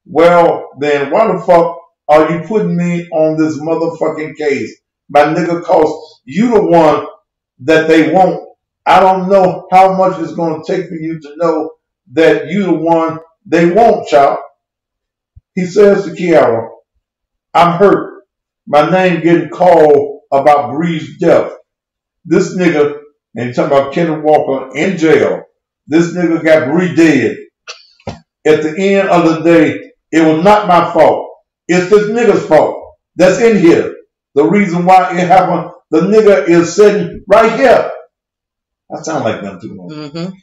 Well, then why the fuck are you putting me on this motherfucking case? My nigga, cause you the one that they want. I don't know how much it's going to take for you to know that you the one they want, Chop. He says to Kiara, I'm hurt. My name getting called about Bree's death. This nigga, and he's talking about Kenneth Walker in jail, this nigga got Bree dead. At the end of the day, it was not my fault. It's this nigga's fault that's in here. The reason why it happened, the nigga is sitting right here. I sound like them too much. Mm-hmm.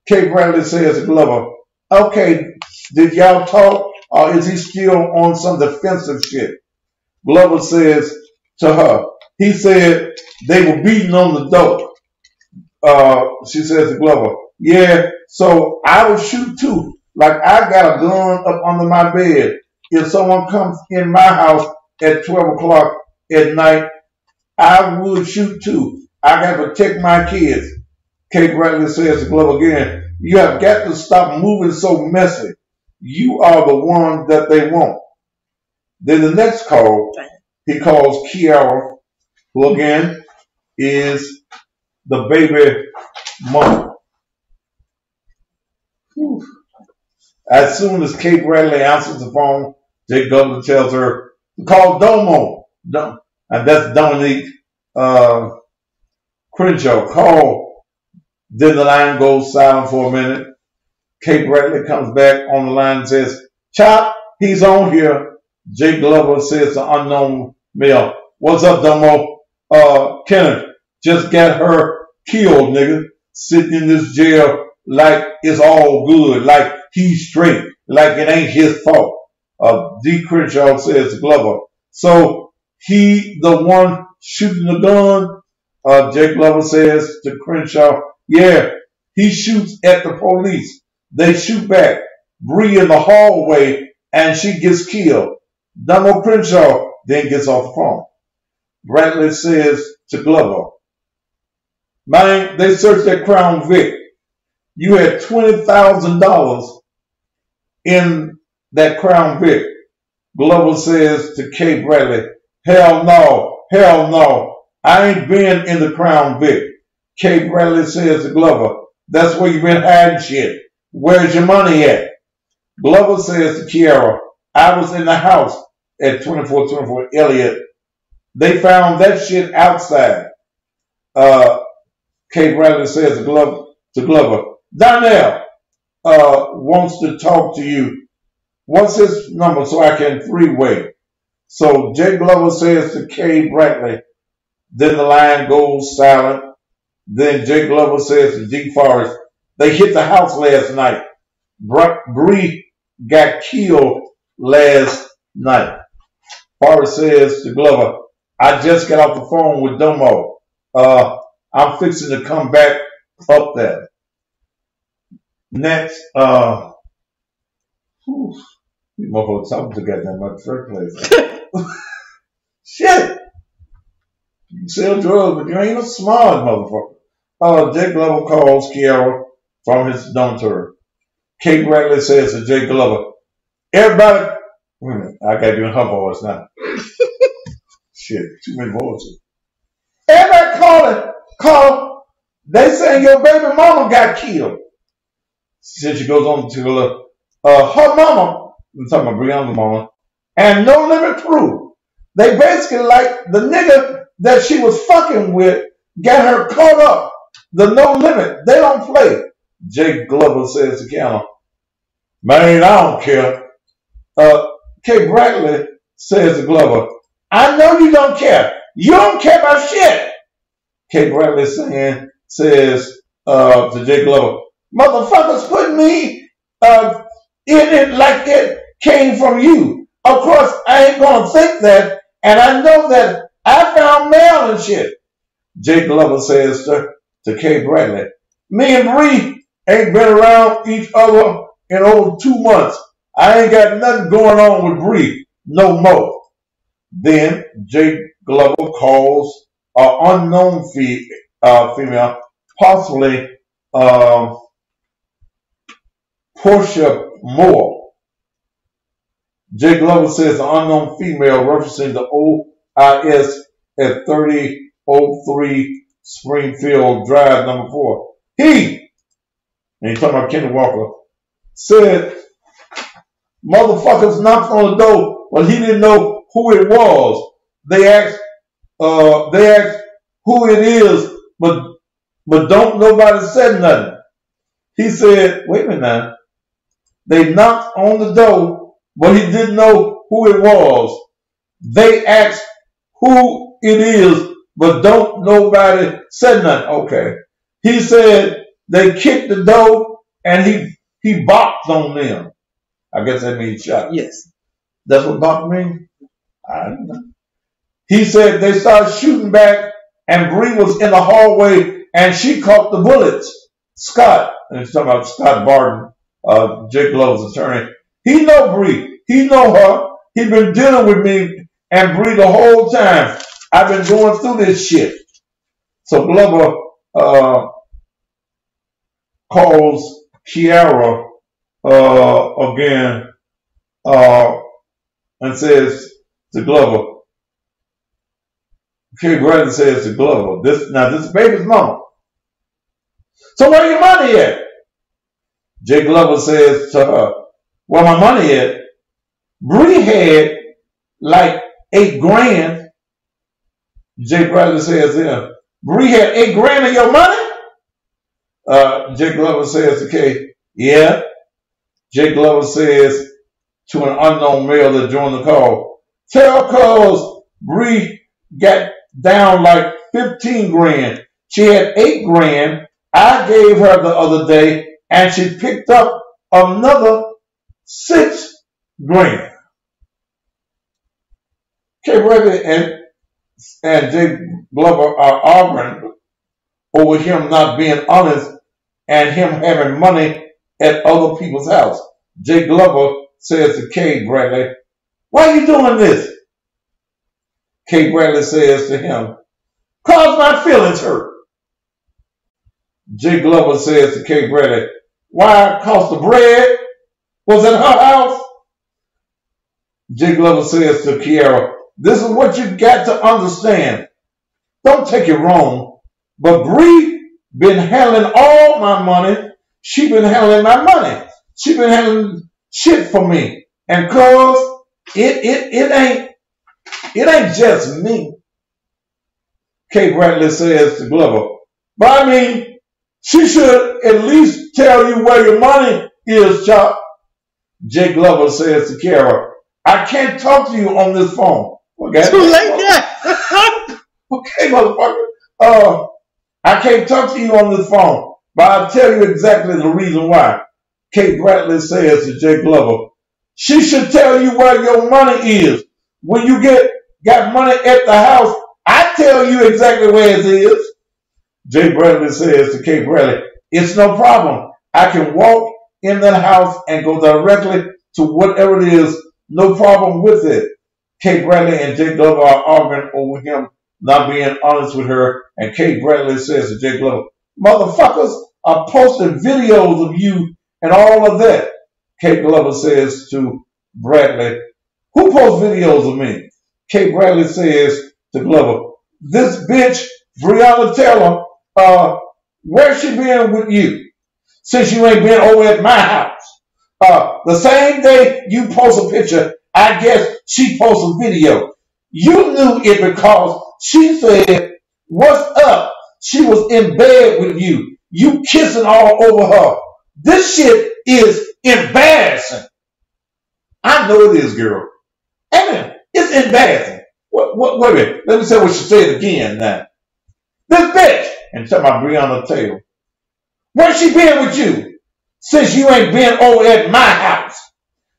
Kate Bradley says to Glover, okay, did y'all talk, or is he still on some defensive shit? Glover says to her, he said they were beating on the door. She says to Glover, yeah, so I would shoot too. Like I got a gun up under my bed. If someone comes in my house at 12 o'clock at night, I would shoot too. I got to protect my kids. Kate Bradley says to Glover again, you have got to stop moving so messy. You are the one that they want. Then the next call, he calls Kiara, who again is the baby mama. As soon as Kate Bradley answers the phone, Jake Glover tells her to call Domo. And that's Dominique Crenshaw. Call. Then the line goes silent for a minute. Kate Bradley comes back on the line and says, Chop, he's on here. Jake Glover says to unknown male, what's up, Domo? Kenneth just got her killed, nigga. Sitting in this jail like it's all good, like he's straight, like it ain't his fault. D. Crenshaw says to Glover, so he the one shooting the gun? Jake Glover says to Crenshaw, yeah, he shoots at the police. They shoot back. Bree in the hallway and she gets killed. Donald Crenshaw then gets off the phone. Bradley says to Glover, man, they searched that Crown Vic. You had $20,000 in that Crown Vic. Glover says to Kate Bradley, hell no. I ain't been in the Crown Vic. Kate Bradley says to Glover, that's where you been hiding shit. Where's your money at? Glover says to Kiara, I was in the house at 2424 Elliott. They found that shit outside. Kay Bradley says to Glover, Donnell wants to talk to you. What's his number so I can three-way? So Jay Glover says to Kay Bradley. Then the line goes silent. Then Jay Glover says to D. Forrest, they hit the house last night. Bree got killed last night. Forrest says to Glover, I just got off the phone with Domo. I'm fixing to come back up there. Next, you motherfuckers talking together in my first place. Shit! You can sell drugs, but you ain't a smart motherfucker. Jay Glover calls Kiara from his dormitory. Kate Bradley says to Jay Glover, everybody, wait a minute, I gotta do in her voice now. Shit, too many voices. Everybody call. They saying your baby mama got killed. She goes on to her mama, I'm talking about Brianna's mama, and No Limit Crew. They basically like the nigga that she was fucking with got her caught up. The No Limit, they don't play. Jake Glover says to Counter, man, I don't care. Kay Bradley says to Glover, I know you don't care. You don't care about shit. Kay Bradley says to Jake Glover, motherfuckers put me in it like it came from you. Of course, I ain't gonna think that, and I know that I found mail and shit. Jake Glover says to Kay Bradley, me and Bree ain't been around each other in over 2 months. I ain't got nothing going on with Bree no more. Then Jake Glover calls an unknown female, possibly Portia Moore. Jake Glover says an unknown female referencing the OIS at 3003 Springfield Drive, number 4. He, and he's talking about Kenny Walker, said motherfuckers knocked on the door, but he didn't know who it was. They asked who it is, but don't nobody said nothing. He said, wait a minute now. They knocked on the door, but he didn't know who it was. They asked who it is, but don't nobody said nothing. Okay. He said they kicked the door and he bopped on them. I guess that means shot. Yes. That's what bop means? I don't know. He said they started shooting back and Bree was in the hallway and she caught the bullets. Scott, and he's talking about Scott Barton, Jake Glover's attorney. He know Bree. He know her. He been dealing with me and Bree the whole time. I've been going through this shit. So Glover calls Kiara again and says to Glover, Kay Bradley says to Glover, this baby's mama. So where your money at? Jay Glover says to her, where my money at? Bree had like $8,000. Jay Bradley says to him, Bree had $8,000 of your money? Jay Glover says to Kay, yeah. Jay Glover says to an unknown male that joined the call, tell cuz Bree got down like 15 grand. She had 8 grand. I gave her the other day and she picked up another 6 grand. Kay Bradley and Jay Glover are arguing over him not being honest and him having money at other people's house. Jay Glover says to Kay Bradley, why are you doing this? Kay Bradley says to him, cause my feelings hurt. Jay Glover says to Kay Bradley, why? Cause the bread was at her house? Jay Glover says to Kiara, this is what you got to understand. Don't take it wrong, but Bree been handling all my money. She been handling my money. She been handling shit for me. And cause it ain't just me. Kay Bradley says to Glover. But I mean, she should at least tell you where your money is, Chop. Jay Glover says to Kara, I can't talk to you on this phone. Okay? Too late now. Okay, motherfucker. I can't talk to you on this phone, but I'll tell you exactly the reason why. Kate Bradley says to Jay Glover, she should tell you where your money is. When you got money at the house, I tell you exactly where it is. Jay Bradley says to Kate Bradley, it's no problem. I can walk in that house and go directly to whatever it is. No problem with it. Kate Bradley and Jay Glover are arguing over him not being honest with her, and Kate Bradley says to Jay Glover, motherfuckers are posting videos of you and all of that. Kate Glover says to Bradley, who posts videos of me? Kate Bradley says to Glover, this bitch, Breonna Taylor, where's she been with you? Since you ain't been over at my house. The same day you post a picture, I guess she posts a video. You knew it because she said, what's up? She was in bed with you. You kissing all over her. This shit is embarrassing. I know it is, girl. Amen. It's embarrassing. Wait a minute. Let me say what she said again now. This bitch, and talking about Breonna Taylor. Where's she been with you? Since you ain't been over at my house.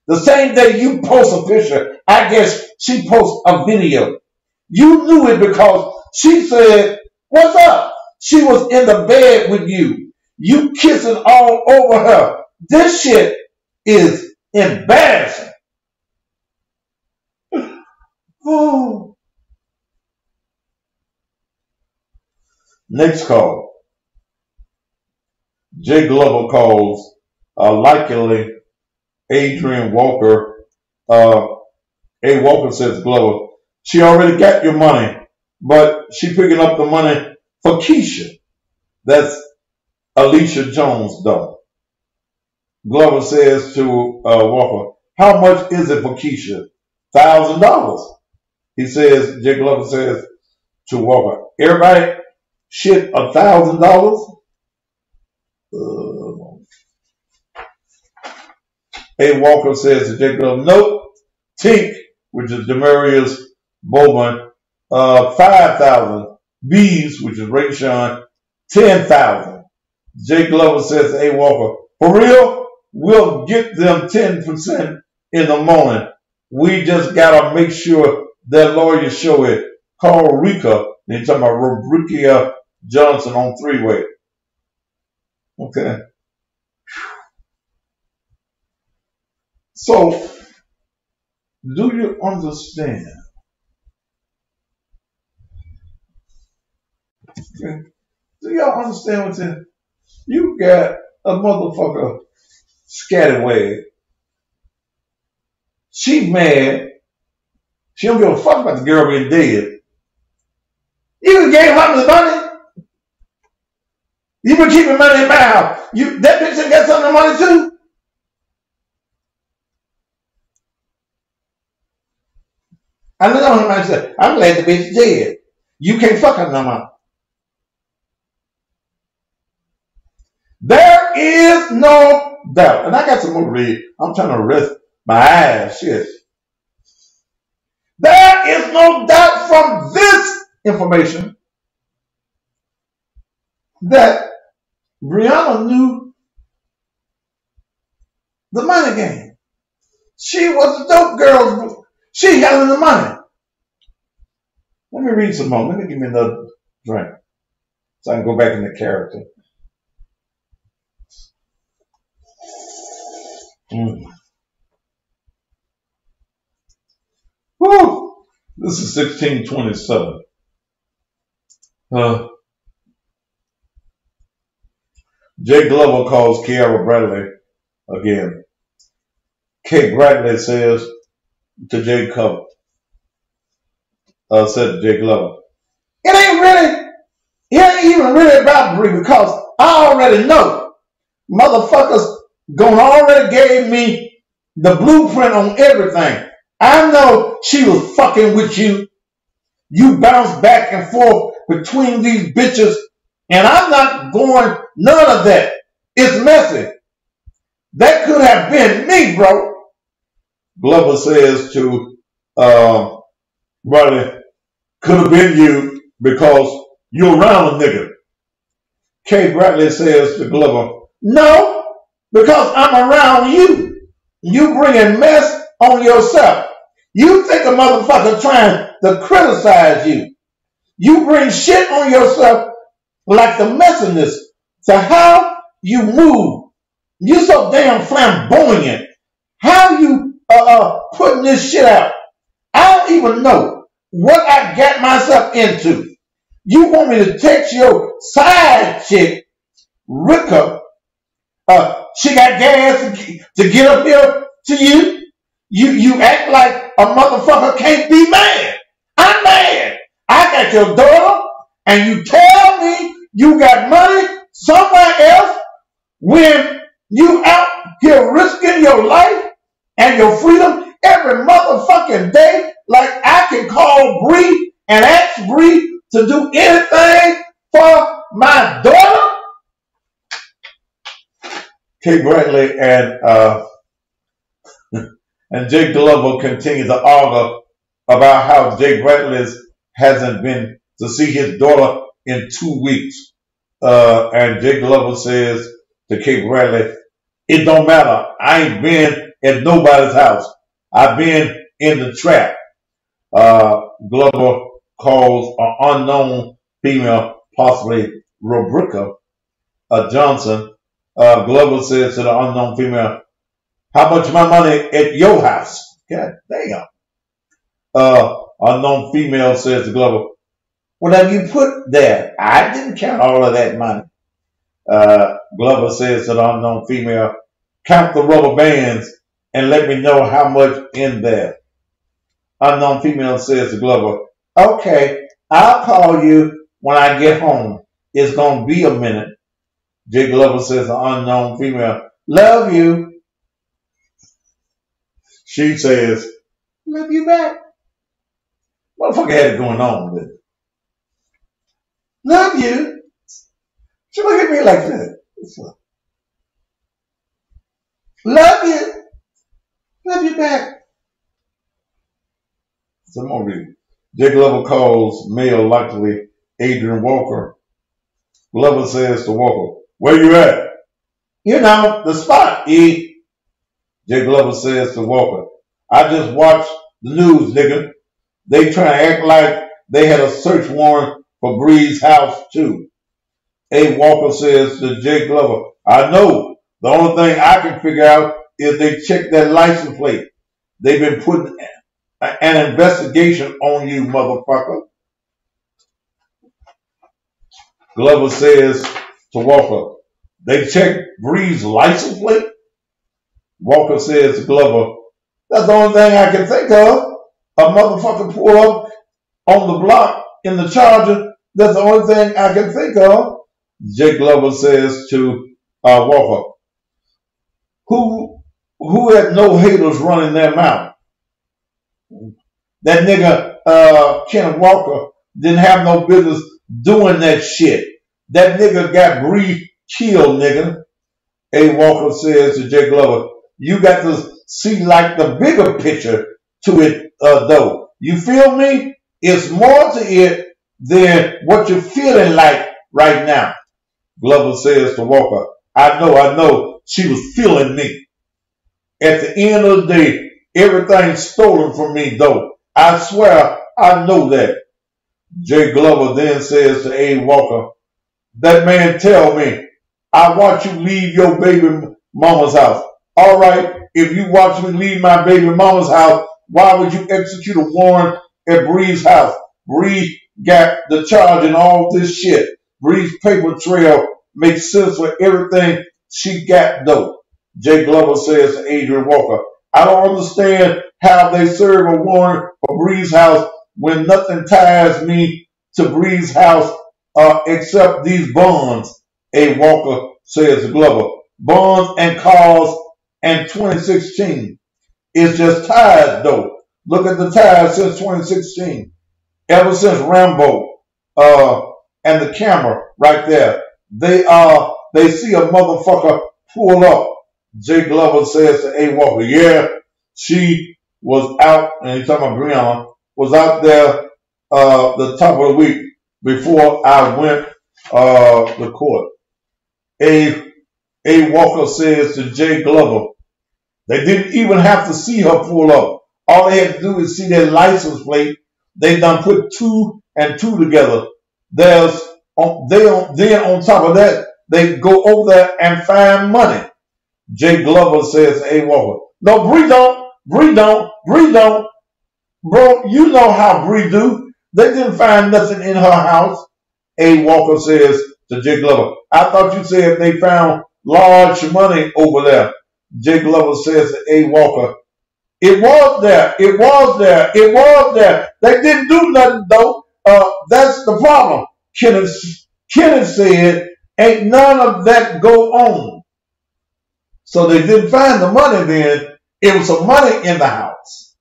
The same day you post a picture, I guess she posts a video. You knew it because she said, what's up? She was in the bed with you. You kissing all over her. This shit is embarrassing. Oh. Next call. Jay Glover calls likely Adrian Walker. A. Walker says Glover, she already got your money, but she picking up the money for Keisha. That's Alicia Jones' daughter. Glover says to Walker, how much is it for Keisha? $1,000. He says, Jay Glover says to Walker, everybody shit $1,000? A. Walker says to Jay Glover, nope. Tink, which is Demarius Bowman, 5,000. Bees, which is Rayshawn, 10,000. Jay Glover says to A. Walker, for real? We'll get them 10% in the morning. We just gotta make sure that lawyer show it. Call Rika. They're talking about Rubrikia Johnson on 3-way. Okay. So, do you understand? Okay. Do y'all understand what's in? You got a motherfucker scallywag. She mad. She don't give a fuck about the girl being dead. You even gave her the money. You been keeping money in my house. That bitch ain't got some of the money too. I know him. I said, I'm glad the bitch is dead. You can't fuck her no more. There is no doubt. And I got some more to read. I'm trying to rest my eyes. Shit. There is no doubt from this information that Breonna knew the money game. She was a dope girl. She got the money. Let me read some more. Let me give me another drink so I can go back into character. Woo! This is 1627. Jay Glover calls Kiara Bradley again. Kate Bradley says to Jay Glover, said to Jay Glover, it ain't even really about Bree because I already know motherfuckers gonna already gave me the blueprint on everything. I know she was fucking with you. You bounce back and forth between these bitches, and I'm not going none of that. It's messy. That could have been me, bro. Glover says to Riley, could have been you because you're around a nigga. Kay Bradley says to Glover, no, because I'm around you. You bringing mess on yourself. You think a motherfucker trying to criticize you. You bring shit on yourself like the messiness to how you move. You so damn flamboyant. How you putting this shit out? I don't even know what I got myself into. You want me to text your side chick, Ricka, she got gas to get up here to you? You act like a motherfucker can't be mad. I'm mad. I got your daughter, and you tell me you got money somewhere else when you out here risking your life and your freedom every motherfucking day. Like I can call Bree and ask Bree to do anything for my daughter. Kay Bradley and Jake Glover continue to argue about how Jake Bradley hasn't been to see his daughter in 2 weeks. And Jake Glover says to Kay Bradley, it don't matter. I ain't been at nobody's house. I've been in the trap. Glover calls an unknown female, possibly Robricka Johnson. Glover says to the unknown female, how much of my money at your house? God damn. Unknown female says to Glover, what have you put there? I didn't count all of that money. Glover says to the unknown female, count the rubber bands and let me know how much in there. Unknown female says to Glover, okay, I'll call you when I get home. It's going to be a minute. Jake Glover says to the unknown female, love you. She says, love you back. Motherfucker had it going on with it. Love you. She look at me like that. Love you. Love you back. Some more reading. Jake Glover calls male likely Adrian Walker. Glover says to Walker, where you at? You know, the spot, E. Jake Glover says to Walker, I just watched the news, nigga. They trying to act like they had a search warrant for Bree's house, too. A. Walker says to Jake Glover, I know. The only thing I can figure out is they checked that license plate. They've been putting an investigation on you, motherfucker. Glover says to Walker, they checked Bree's license plate? Walker says to Glover, that's the only thing I can think of. A motherfucker pull up on the block in the Charger. That's the only thing I can think of. Jake Glover says to Walker, who had no haters running their mouth? That nigga Ken Walker didn't have no business doing that shit. That nigga got Bree killed, nigga. A. Walker says to Jake Glover, you got to see like the bigger picture to it, though. You feel me? It's more to it than what you're feeling like right now. Glover says to Walker, I know. She was feeling me. At the end of the day, everything's stolen from me, though. I swear I know that. Jay Glover then says to A. Walker, that man tell me, I watch you leave your baby mama's house. All right, if you watch me leave my baby mama's house, why would you execute a warrant at Bree's house? Bree got the charge and all this shit. Bree's paper trail makes sense for everything she got, though. Jay Glover says to Adrian Walker, I don't understand how they serve a warrant for Bree's house when nothing ties me to Bree's house except these bonds. A. Walker says to Glover, bonds and cars and 2016. It's just tires though. Look at the tires since 2016. Ever since Rambo, and the camera right there, they see a motherfucker pull up. Jay Glover says to A. Walker, yeah, she was out, and he's talking about Brianna, was out there the top of the week before I went to court. A. Walker says to Jay Glover, they didn't even have to see her pull up. All they had to do is see their license plate. They done put 2 and 2 together. Then on top of that, they go over there and find money. Jay Glover says to A. Walker, no, Bree don't. Bro, you know how Bree do. They didn't find nothing in her house. A. Walker says to Jay Glover, I thought you said they found large money over there. Jay Glover says to A. Walker, it was there. They didn't do nothing though. That's the problem. Kenneth said, ain't none of that go on. So they didn't find the money then. It was some money in the house.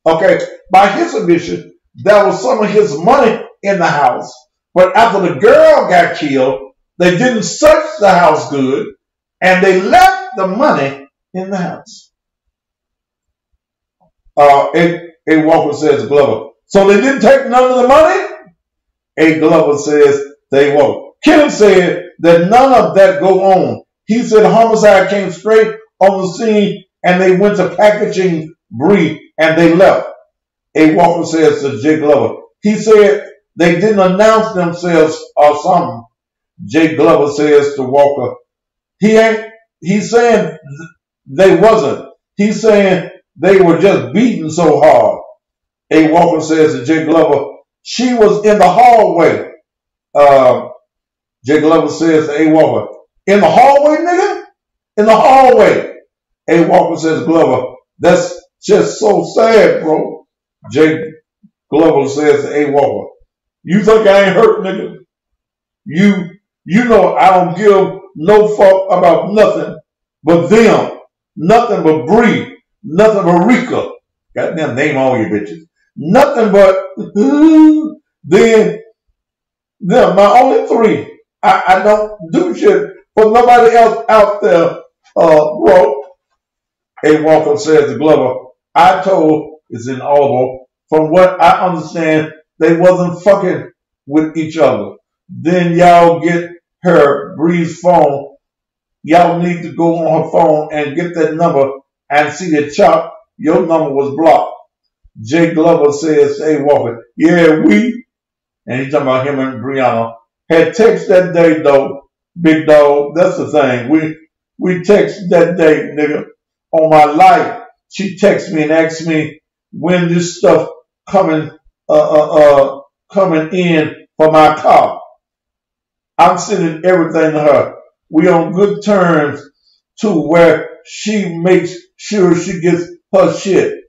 Okay, by his admission, there was some of his money in the house. But after the girl got killed, they didn't search the house good, and they left the money in the house. A. Walker says to Glover, so they didn't take none of the money? A. Glover says they won't. Kenneth said that none of that go on. He said homicide came straight on the scene and they went to packaging Bree and they left. A. Walker says to Jay Glover, he said they didn't announce themselves or something. Jay Glover says to Walker, he's saying they wasn't. He's saying they were just beaten so hard. A. Walker says to Jay Glover, she was in the hallway. Jay Glover says to A. Walker, in the hallway, nigga? In the hallway. A. Walker says to Glover, that's just so sad, bro. Jay Glover says to A. Walker, you think I ain't hurt, nigga? You know I don't give no fuck about nothing but them. Nothing but Bree. Nothing but Rika. Goddamn, name all you bitches. Nothing but then my only 3. I don't do shit for nobody else out there, bro. A. Walker says to Glover, I told, it's in audible, from what I understand, they wasn't fucking with each other. Then y'all get her, Bree's phone. Y'all need to go on her phone and get that number and see the chop. Your number was blocked. Jay Glover says to A. Walker, yeah, and he's talking about him and Brianna, had text that day though, big dog. That's the thing. We text that day, nigga. On my life, she texted me and asked me when this stuff coming in for my car. I'm sending everything to her. We on good terms too, where she makes sure she gets her shit.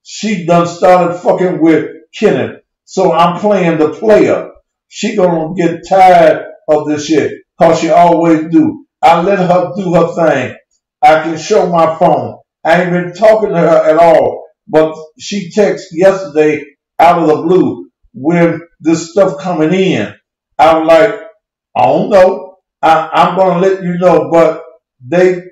She done started fucking with Kenneth, so I'm playing the player. She gonna get tired of this shit, cause she always do. I let her do her thing. I can show my phone. I ain't been talking to her at all, but she texted yesterday out of the blue with this stuff coming in. I'm like, I don't know. I'm gonna let you know, but they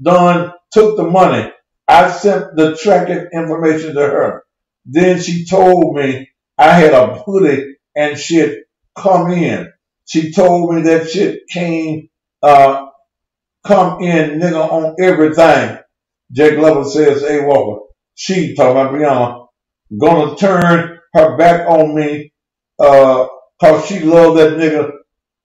done took the money. I sent the tracking information to her. Then she told me I had a hoodie and shit come in. She told me that shit come in, nigga, on everything. Jay Glover says, A. Walker, she, talking about Brianna, gonna turn her back on me, cause she loved that nigga,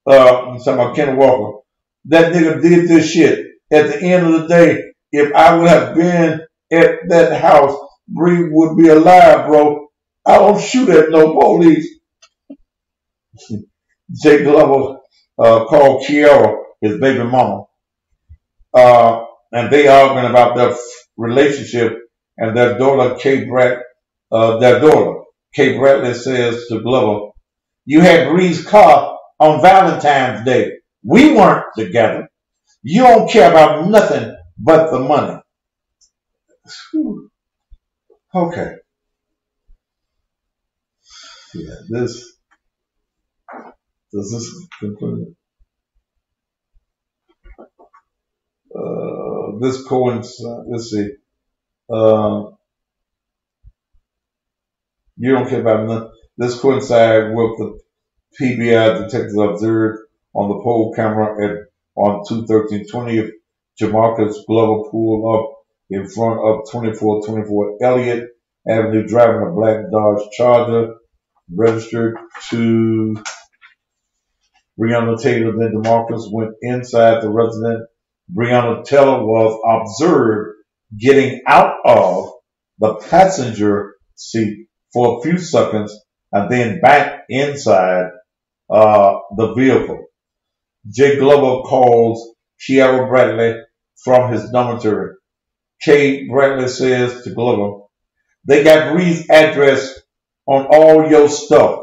I'm talking about Kenny Walker. That nigga did this shit. At the end of the day, if I would have been at that house, Bree would be alive, bro. I don't shoot at no police. Jay Glover called Kiara, his baby mama. And they arguing about their relationship and their daughter, Kay Bradley says to Glover, you had Bree's car on Valentine's Day. We weren't together. You don't care about nothing but the money. Whew. Okay. Yeah, this does this conclude? This coincides. Let's see. You don't care about nothing. This coincides with the PBI detectives observed on the poll camera on 2/13/20th. Jamarcus Glover pulled up in front of 2424 Elliott Avenue, driving a black Dodge Charger, registered to Breonna Taylor. Then Demarcus went inside the residence. Breonna Taylor was observed getting out of the passenger seat for a few seconds and then back inside the vehicle. Jay Glover calls Kiara Bradley from his dormitory. Kay Bradley says to Glover, "They got Bree's address on all your stuff.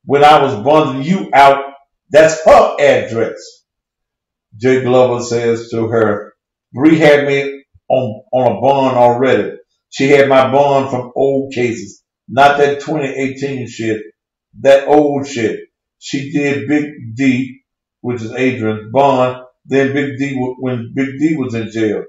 When I was bundling you out, that's her address." Jay Glover says to her, "Bree had me on a bond already. She had my bond from old cases, not that 2018 shit, that old shit. She did Big D, which is Adrian's bond, then Big D when Big D was in jail.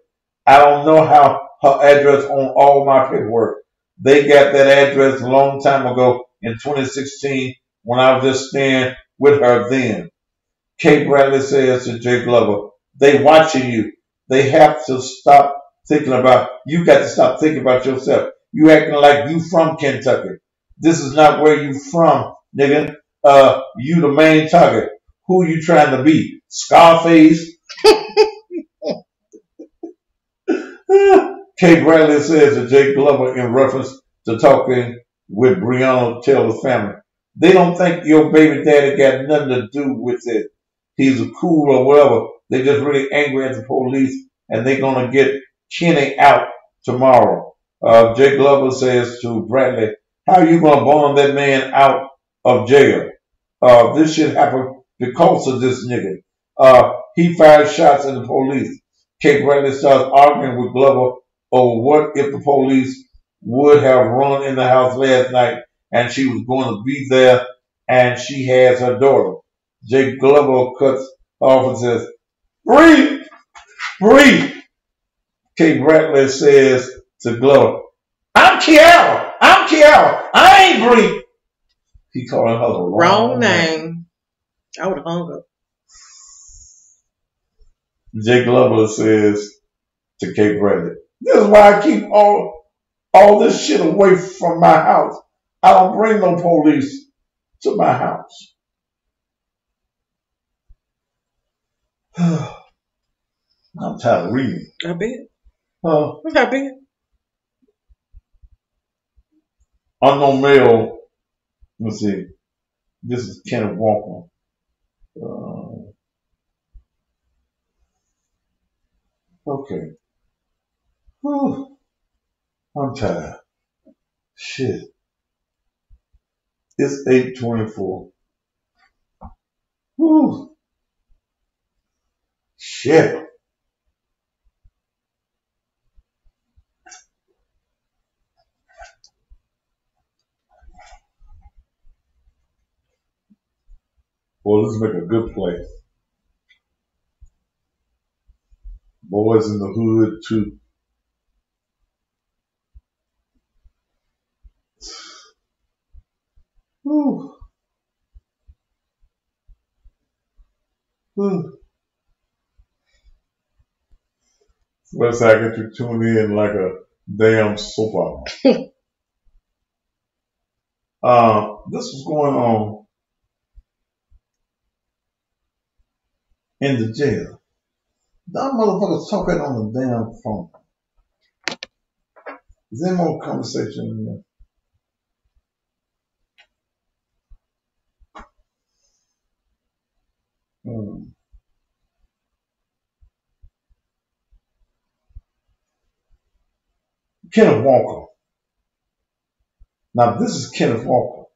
I don't know how her address on all my paperwork. They got that address a long time ago in 2016 when I was just staying with her then." Kate Bradley says to Jay Glover, "They watching you. They have to stop thinking about, you got to stop thinking about yourself. You acting like you from Kentucky. This is not where you from, nigga. You the main target. Who you trying to be? Scarface?" Kate Bradley says to Jay Glover in reference to talking with Breonna Taylor's family, "They don't think your baby daddy got nothing to do with it. He's a cool or whatever. They just really angry at the police and they're going to get Kenny out tomorrow." Jay Glover says to Bradley, "How are you going to bond that man out of jail? This shit happened because of this nigga. He fired shots at the police." Kate Bradley starts arguing with Glover over what if the police would have run in the house last night and she was going to be there and she has her daughter. Jake Glover cuts off and says, "Bree! Bree!" Kate Bradley says to Glover, "I'm Kiara! I'm Kiara! I ain't Bree!" He calling her the Wrong name. I would have hung up. Jake Glover says to Kate Bradley, "This is why I keep all this shit away from my house. I don't bring no police to my house." I'm tired of reading. I bet. What's I bet. Unknown male. Let's see. This is Kenneth Walker. Okay. Whew. I'm tired. Shit. It's 8:24. Whew. Shit. Well, let's make a good place. Boys in the Hood 2. Whew. Whew. Let's I get you tuned in like a damn soap opera. This was going on in the jail. Them motherfuckers talking on the damn phone. Is there more conversation in there? Kenneth Walker. Now, this is Kenneth Walker.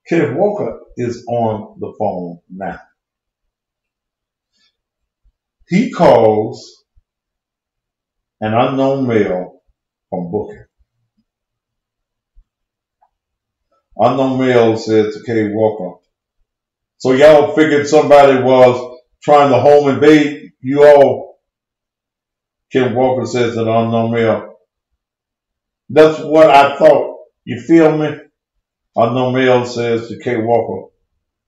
Kenneth Walker is on the phone now. He calls an unknown male from booking. Unknown male says to Kay Walker, so y'all figured somebody was trying to home invade you all? Kim Walker says to the unknown male, that's what I thought. You feel me? Unknown male says to Kay Walker,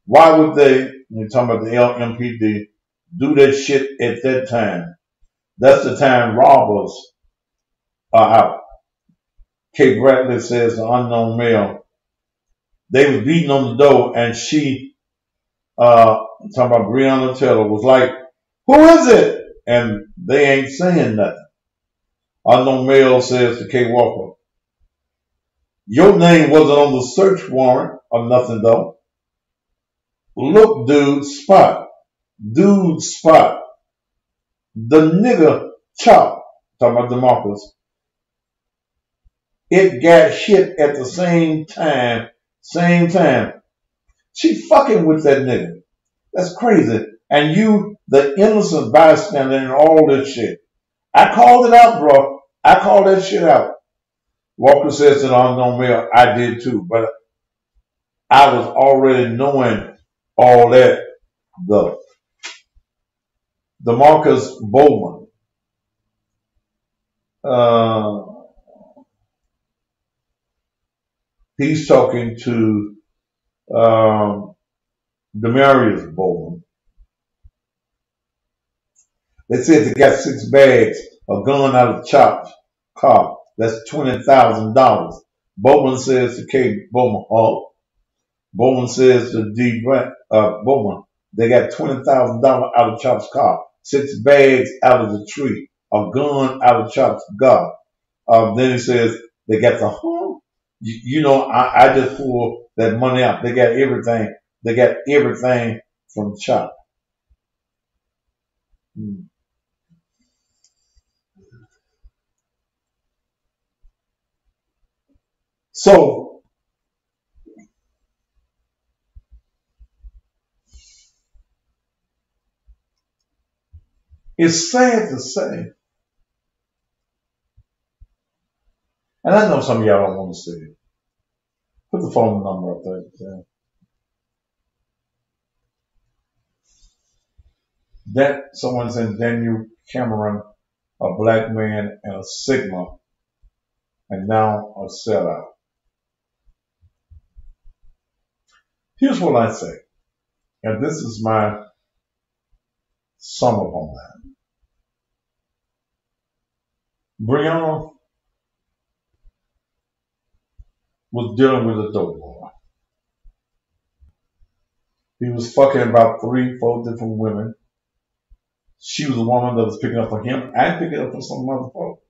why would they, you're talking about the LMPD, do that shit at that time? That's the time robbers are out. Kay Bradley says the unknown male, they was beating on the door and she, talking about Breonna Taylor, was like, who is it? And they ain't saying nothing. Unknown male says to Kay Walker, your name wasn't on the search warrant or nothing though. Look, dude, spot. The nigga Chop, talking about DeMarcus, it got hit at the same time. She fucking with that nigga. That's crazy. And you, the innocent bystander and all this shit. I called it out, bro. I called that shit out. Walker says to the unknown male, I did too, but I was already knowing all that. The DeMarcus Bowman, he's talking to Demarius Bowman. They said they got 6 bags of gun out of Chop's car. That's $20,000. Bowman says to Kay Bowman, Bowman says to D. Bowman, they got $20,000 out of Chop's car, 6 bags out of the tree, a gun out of Chop's gun. Then he says they got the home. You know, I just pulled that money out. They got everything. They got everything from Chop. So it's sad to say, and I know some of y'all don't want to see it. Put the phone number up there. Yeah. That someone said Daniel Cameron, a black man and a Sigma, and now a sellout. Here's what I say, and this is my sum up on that. Breonna was dealing with a dope boy. He was fucking about 3, 4 different women. She was a woman that was picking up for him and picking up for some other folk.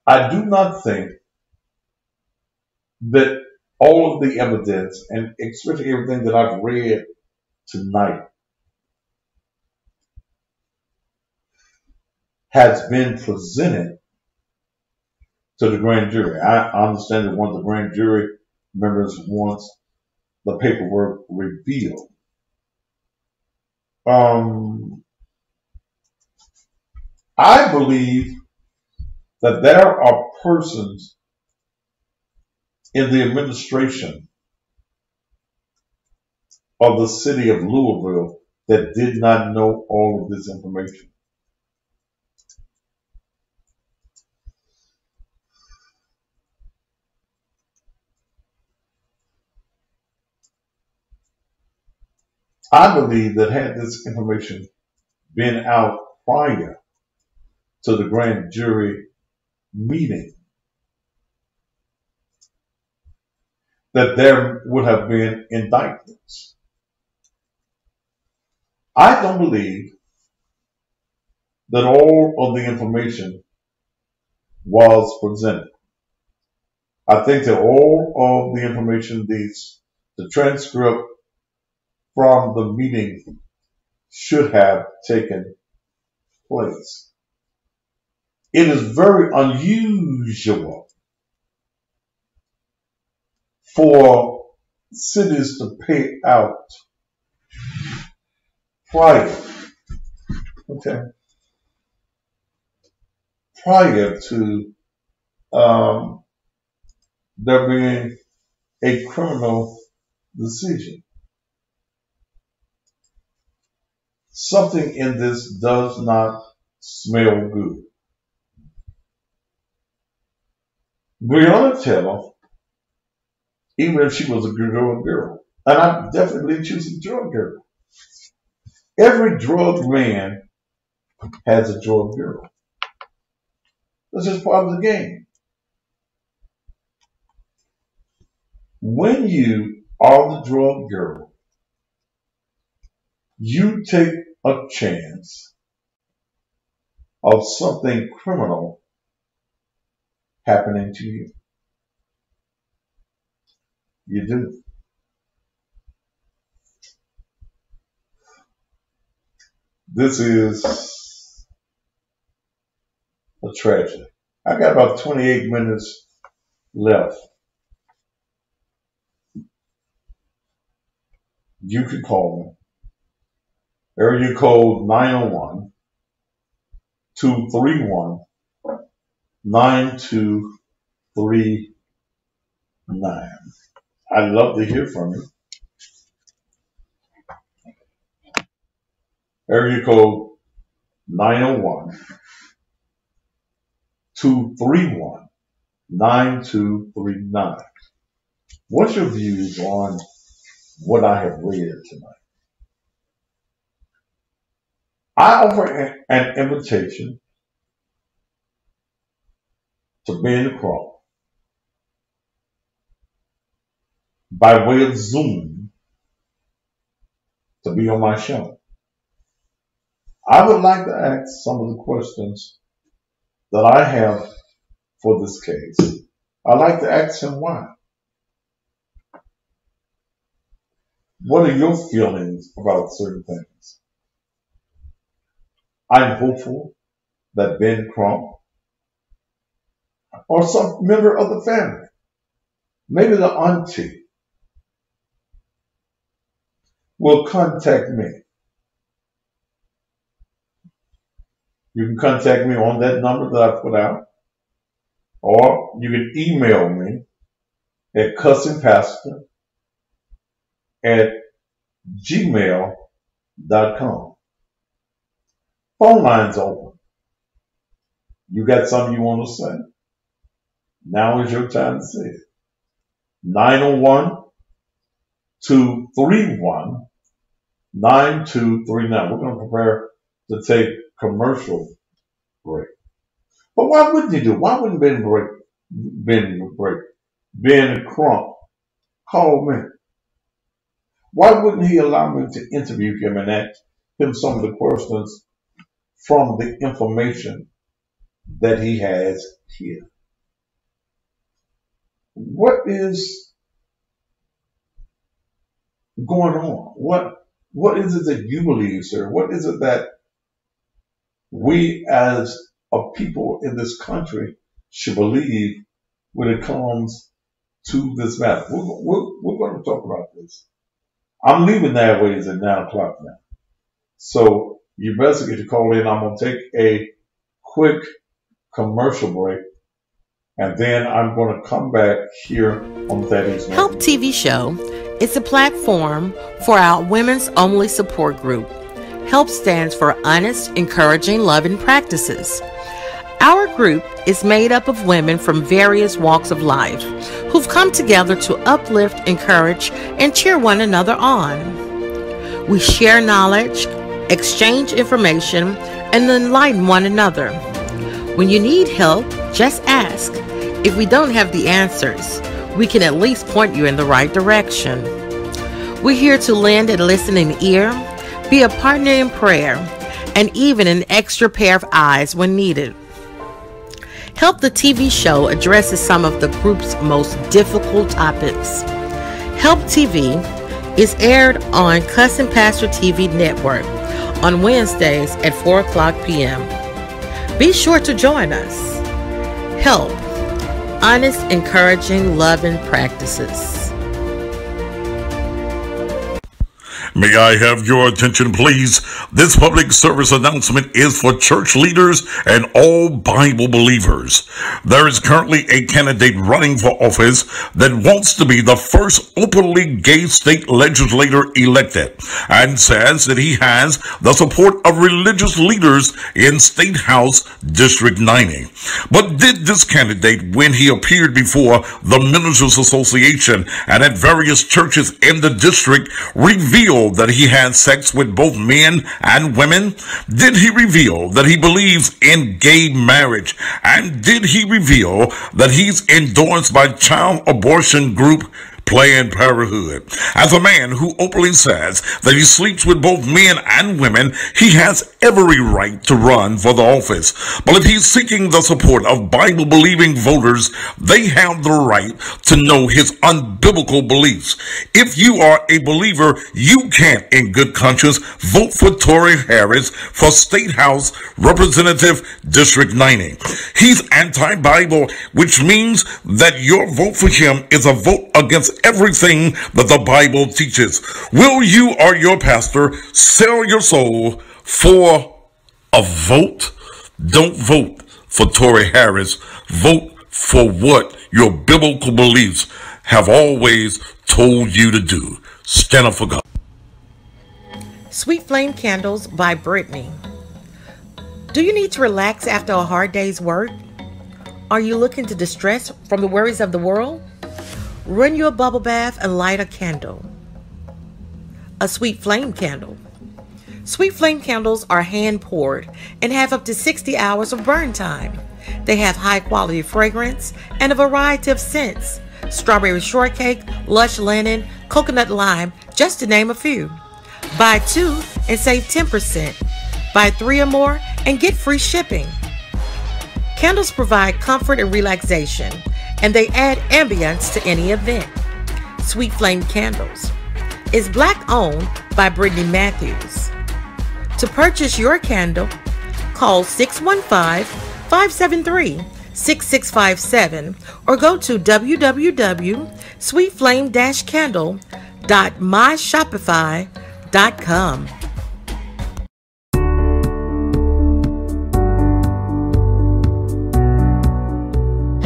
I do not think that all of the evidence, and especially everything that I've read tonight, has been presented to the grand jury. I understand that one of the grand jury members wants the paperwork revealed. I believe that there are persons in the administration of the city of Louisville that did not know all of this information. I believe that had this information been out prior to the grand jury meeting, that there would have been indictments. I don't believe that all of the information was presented. I think that all of the information, the transcript from the meeting should have taken place. It is very unusual for cities to pay out prior Okay. Prior to there being a criminal decision. Something in this does not smell good. Breonna Taylor, even if she was a drug girl, and I definitely believe she was a drug girl. Every drug man has a drug girl. That's just part of the game. When you are the drug girl, you take a chance of something criminal happening to you. You do. This is a tragedy. I got about 28 minutes left. You can call me. Area code 901-231-9239. I'd love to hear from you. Area code 901-231-9239. What's your views on what I have read tonight? I offer an invitation to Ben Crump by way of Zoom to be on my show. I would like to ask some of the questions that I have for this case. I'd like to ask him why. What are your feelings about certain things? I'm hopeful that Ben Crump or some member of the family, maybe the auntie, will contact me. You can contact me on that number that I put out, or you can email me at cussingpastor@gmail.com. Phone lines open. You got something you want to say? Now is your time to say it. 901-231-9239. We're going to prepare to take commercial break. But why wouldn't he do it? Why wouldn't Ben Crump call me? Why wouldn't he allow me to interview him and ask him some of the questions from the information that he has here? What is going on? What is it that you believe, sir? What is it that we as a people in this country should believe when it comes to this matter? We're going to talk about this. I'm leaving that ways at 9 o'clock now. So you best get to call in. I'm going to take a quick commercial break, and then I'm going to come back here on Thaddeus. Help TV Show is a platform for our women's only support group. HELP stands for Honest, Encouraging, Loving Practices. Our group is made up of women from various walks of life who've come together to uplift, encourage, and cheer one another on. We share knowledge, exchange information, and enlighten one another. When you need help, just ask. If we don't have the answers, we can at least point you in the right direction. We're here to lend a listening ear, be a partner in prayer, and even an extra pair of eyes when needed. Help the TV Show addresses some of the group's most difficult topics. Help TV is aired on Cussing Pastor TV Network on Wednesdays at 4 o'clock p.m. Be sure to join us. Help. Honest, Encouraging, Loving Practices. May I have your attention, please? This public service announcement is for church leaders and all Bible believers. There is currently a candidate running for office that wants to be the first openly gay state legislator elected and says that he has the support of religious leaders in State House District 90. But did this candidate, when he appeared before the Ministers Association and at various churches in the district, reveal that he had sex with both men and women? Did he reveal that he believes in gay marriage? And did he reveal that he's endorsed by child abortion group Planned Parenthood? As a man who openly says that he sleeps with both men and women, he has every right to run for the office. But if he's seeking the support of Bible-believing voters, they have the right to know his unbiblical beliefs. If you are a believer, you can't, in good conscience, vote for Tory Harris for State House Representative District 90. He's anti-Bible, which means that your vote for him is a vote against everything that the Bible teaches. Will you or your pastor sell your soul for a vote? Don't vote for Tory Harris. Vote for what your biblical beliefs have always told you to do. Stand up for God. Sweet Flame Candles by Brittany. Do you need to relax after a hard day's work? Are you looking to distress from the worries of the world? Run your bubble bath and light a candle. A Sweet Flame Candle. Sweet Flame candles are hand poured and have up to 60 hours of burn time. They have high quality fragrance and a variety of scents: strawberry shortcake, lush linen, coconut lime, just to name a few. Buy 2 and save 10%. Buy 3 or more and get free shipping. Candles provide comfort and relaxation, and they add ambience to any event. Sweet Flame Candles is Black owned by Brittany Matthews. To purchase your candle, call 615-573-6657 or go to www.sweetflame-candle.myshopify.com.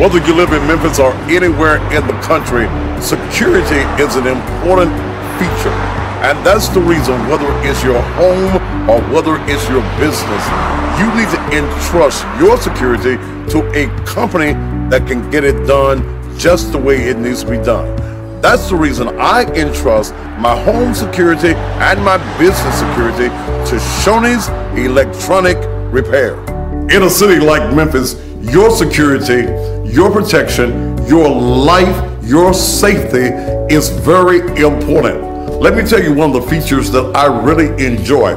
Whether you live in Memphis or anywhere in the country, security is an important feature. And that's the reason, whether it's your home or whether it's your business, you need to entrust your security to a company that can get it done just the way it needs to be done. That's the reason I entrust my home security and my business security to Shoney's Electronic Repair. In a city like Memphis, your security, your protection, your life, your safety is very important. Let me tell you one of the features that I really enjoy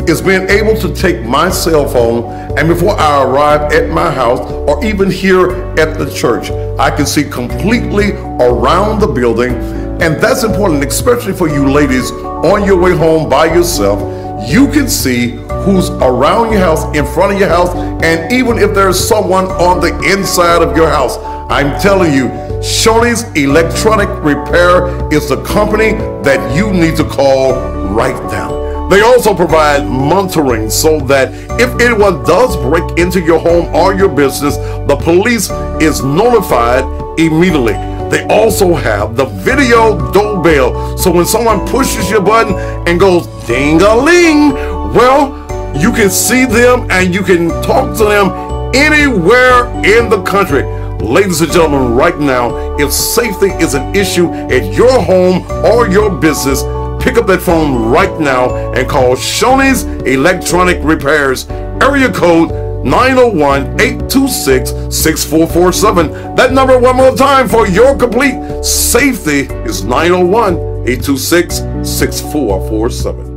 is being able to take my cell phone, and before I arrive at my house or even here at the church, I can see completely around the building. And that's important, especially for you ladies on your way home by yourself. You can see who's around your house, in front of your house, and even if there's someone on the inside of your house. I'm telling you, Shoney's Electronic Repair is the company that you need to call right now. They also provide monitoring so that if anyone does break into your home or your business, the police is notified immediately. They also have the video doorbell, so when someone pushes your button and goes ding-a-ling, well, you can see them and you can talk to them anywhere in the country. Ladies and gentlemen, right now, if safety is an issue at your home or your business, pick up that phone right now and call Shoney's Electronic Repairs, area code 901-826-6447. That number one more time for your complete safety is 901-826-6447.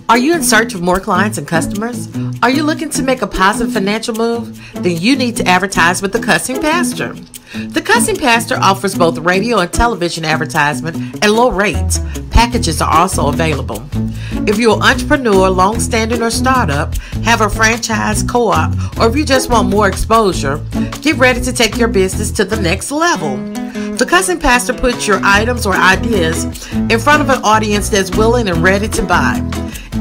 Are you in search of more clients and customers? Are you looking to make a positive financial move? Then you need to advertise with the Cussing Pastor. The Cussing Pastor offers both radio and television advertisement at low rates. Packages are also available. If you're an entrepreneur, long-standing or startup, have a franchise, co-op, or if you just want more exposure, get ready to take your business to the next level. The Cussing Pastor puts your items or ideas in front of an audience that's willing and ready to buy.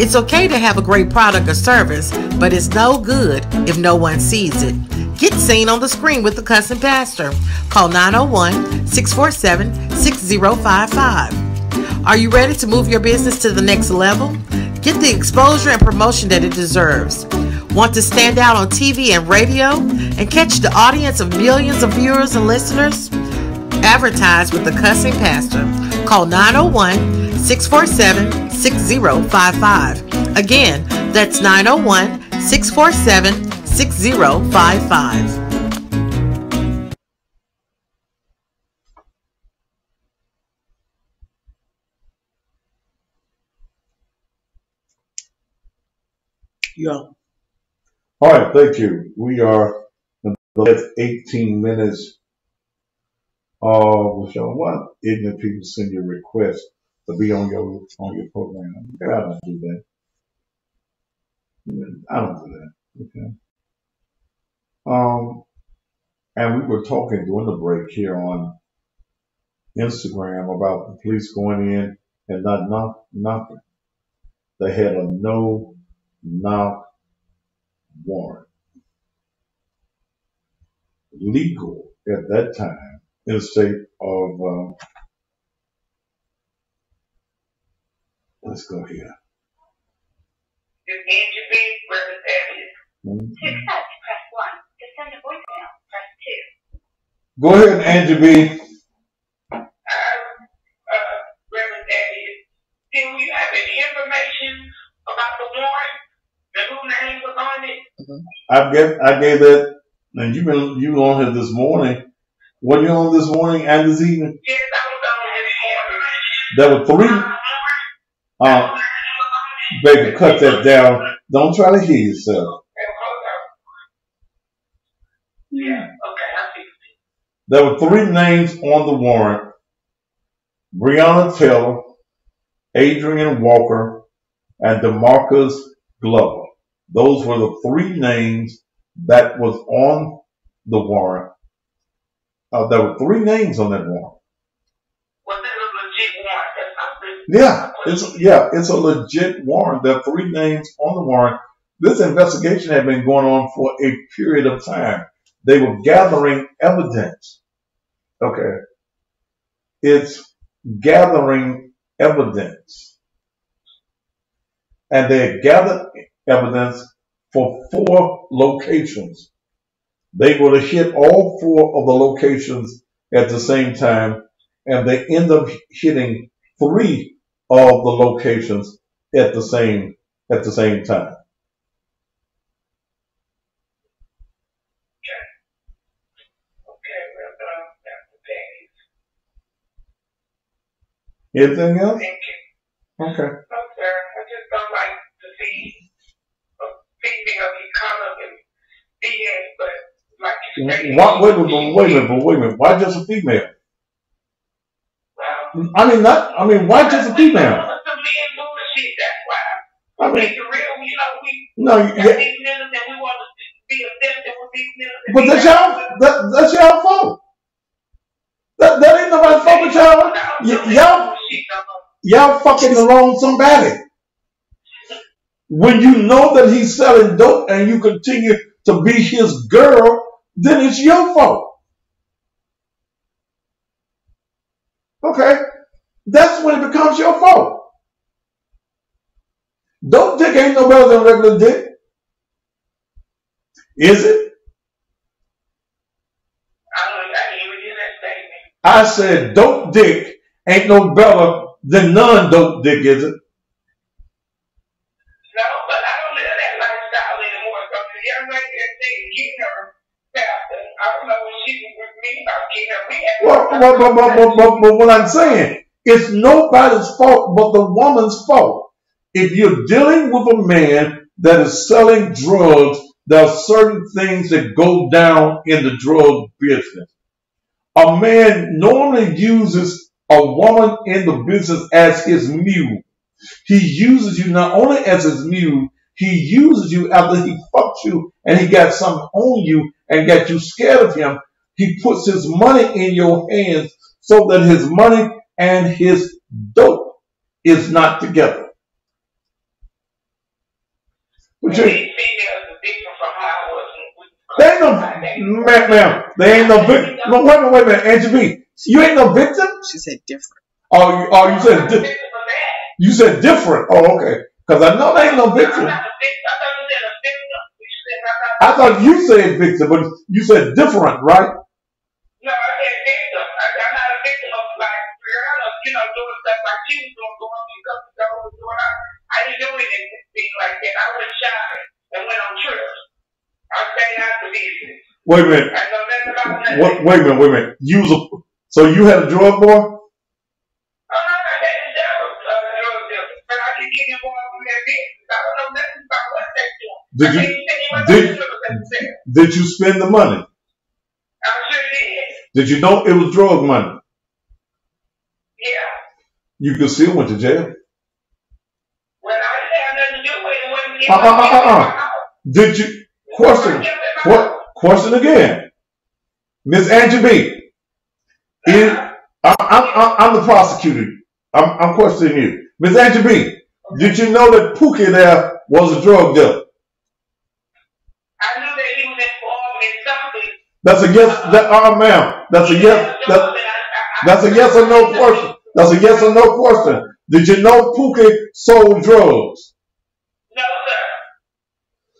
It's okay to have a great product or service, but it's no good if no one sees it. Get seen on the screen with the Cussing Pastor. Call 901-647-6055. Are you ready to move your business to the next level? Get the exposure and promotion that it deserves. Want to stand out on TV and radio and catch the audience of millions of viewers and listeners? Advertise with the Cussing Pastor. Call 901-647-6055. Again, that's 901-647-6055. Yeah. All right, thank you. We are in the last 18 minutes of the show. What ignorant people send you requests to be on your program? I don't do that. I don't do that. Okay. And we were talking during the break here on Instagram about the police going in and not knocking. They had a no-knock warrant, legal at that time in the state of, let's go here. Mm-hmm. To accept, press 1. To send a voicemail, press 2. Go ahead, Angie B. Reverend David, do you have any information about the warrant? And who name was on it? I gave that, and you on here this morning. Were you on this morning and this evening? Yes, I was on this There morning. were 3. Baby, cut that down. Don't try to hear yourself. Yeah, okay, I see. There were 3 names on the warrant: Breonna Taylor, Adrian Walker, and DeMarcus Glover. Those were the 3 names that was on the warrant. There were 3 names on that warrant. Was that a legit warrant? It's a legit warrant. There are 3 names on the warrant. This investigation had been going on for a period of time. They were gathering evidence. Okay. It's gathering evidence. And they had gathered evidence for 4 locations. They were to hit all 4 of the locations at the same time, and they end up hitting 3 of the locations at the same time. Anything else? Thank you. Okay. No, sir. I just don't like to see a female get caught up in BS, but like you say. Wait a minute. Why just a female? Well, why just a female? Some men bullshit, that's why. I mean, it's real, we no, got these niggas and we want to be accepted with these niggas. But that's y'all fault. That ain't nobody's fault but y'all. Y'all fucking the wrong somebody. When you know that he's selling dope and you continue to be his girl, then it's your fault. Okay? That's when it becomes your fault. Dope dick ain't no better than regular dick. Is it? I didn't even hear that statement. I said dope dick ain't no better than non-dope dick, is it? No, but I don't live that lifestyle anymore. So the young lady that said get her, Pastor, I don't know what she was mean about getting her. But what I'm saying, it's nobody's fault but the woman's fault. If you're dealing with a man that is selling drugs, there are certain things that go down in the drug business. A man normally uses a woman in the business as his mule. He uses you not only as his mule, he uses you after he fucked you and he got something on you and got you scared of him. He puts his money in your hands so that his money and his dope is not together. But you, they ain't no, ma'am, they ain't no victim. No, wait a minute, Angie B. You ain't no victim? She said different. Oh, you said different. You said different. Oh, okay. Because I know they ain't no victim. I thought you said victim, but you said different, right? No, I said victim. I'm not a victim of like, doing stuff like she was going doing. I didn't do anything like that. I went shopping and went on trips. I stayed out the business. Wait a minute. I know nothing about nothing. Wait a minute. So you had a drug boy? I had a drug dealer, but I didn't get involved in that business. I don't know nothing about what they're doing. Did you spend the money? I sure did. Did you know it was drug money? Yeah. You could still went to jail. Well, I didn't have nothing to do with it. Did you question again? Miss Angie B. I'm the prosecutor. I'm questioning you. Miss Angie B. Did you know that Pookie there was a drug dealer? I knew that he was involved in something. That's a yes, ma'am. That's a yes. That's a yes or no question. That's a yes or no question. Did you know Pookie sold drugs? No, sir.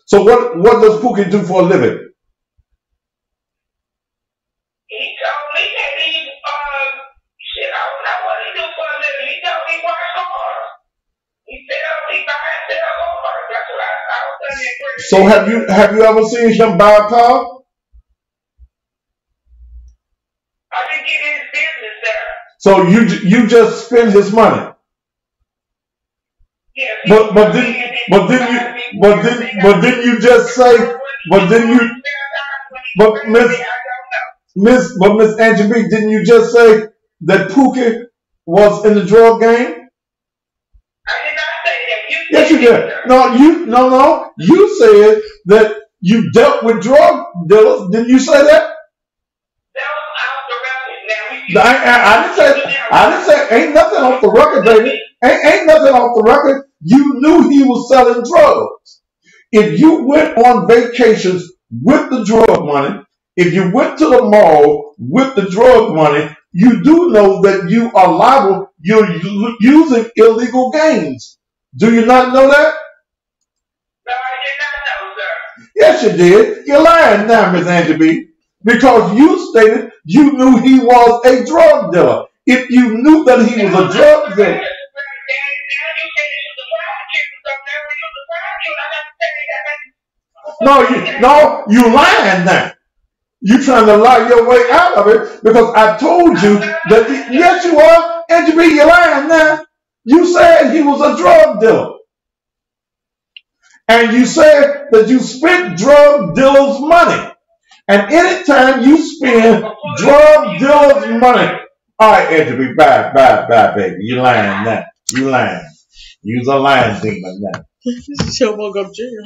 So what does Pookie do for a living? He told me that he I don't know what he do for a living. He told me he works hard. He buys and sell cars. That's what I was studying. So have you ever seen him buy a car? I didn't get in his business there. So you just spend his money. Yes. But didn't you just say? Miss Angie B, didn't you just say that Pookie was in the drug game? I did not say that. Yes, you did. No. You said that you dealt with drug dealers. Didn't you say that? I didn't say ain't nothing off the record, baby. Ain't nothing off the record. You knew he was selling drugs. If you went on vacations with the drug money, if you went to the mall with the drug money, you do know that you are liable. You're using illegal gains. Do you not know that? No, I did not know, sir. Yes, you did. You're lying now, Miss Angie B. Because you stated you knew he was a drug dealer. If you knew that he was a drug dealer. No, you lying now. You trying to lie your way out of it because I told you that, yes, you are. Angie B, you're lying now. You said he was a drug dealer. And you said that you spent drug dealers' money. And anytime you spend drug dealers' money, all right, Angie B, bye, baby. You lying now. You lying. You's a lying demon now. She'll woke up jail.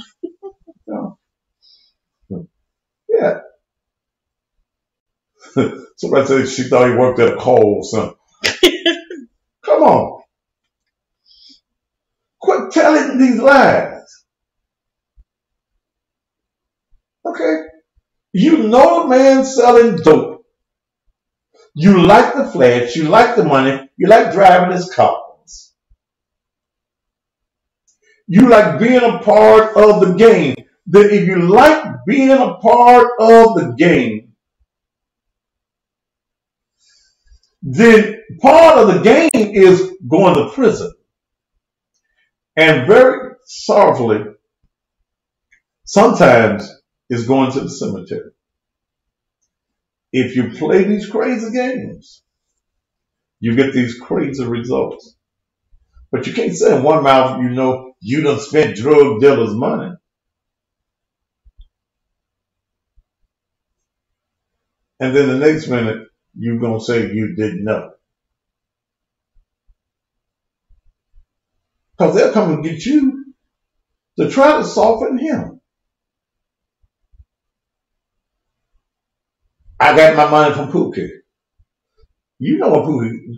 Yeah. Somebody said she thought he worked at a Kohl's or something. Come on. Quit telling these lies. Okay? You know the man selling dope. You like the flash. You like the money. You like driving his cars. You like being a part of the game. Then if you like being a part of the game, then part of the game is going to prison. And very sorrowfully, sometimes it's going to the cemetery. If you play these crazy games, you get these crazy results. But you can't say in one mouth, you know, you done spent drug dealers' money. And then the next minute, you're going to say you didn't know. Because they'll come and get you to try to soften him. I got my money from Pookie. You know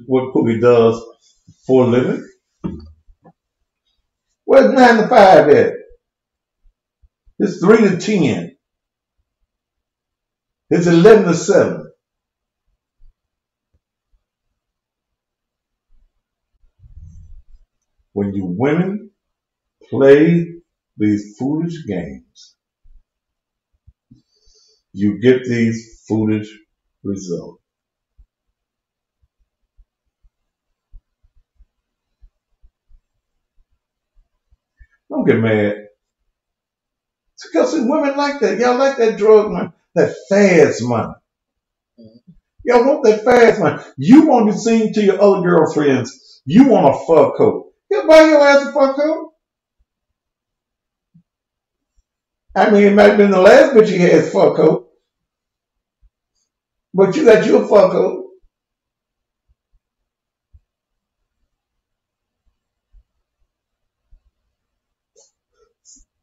what Pookie does for a living. Where's 9 to 5 at? It's 3 to 10. It's 11 to 7. When you women play these foolish games, you get these foolish results. Don't get mad. It's because women like that. Y'all like that drug money, that fast money. Y'all want that fast money. You want to sing to your other girlfriends, you want a fur coat. You buy your ass a fur coat. I mean, it might have been the last bitch you had fur coat, but you got your fur coat.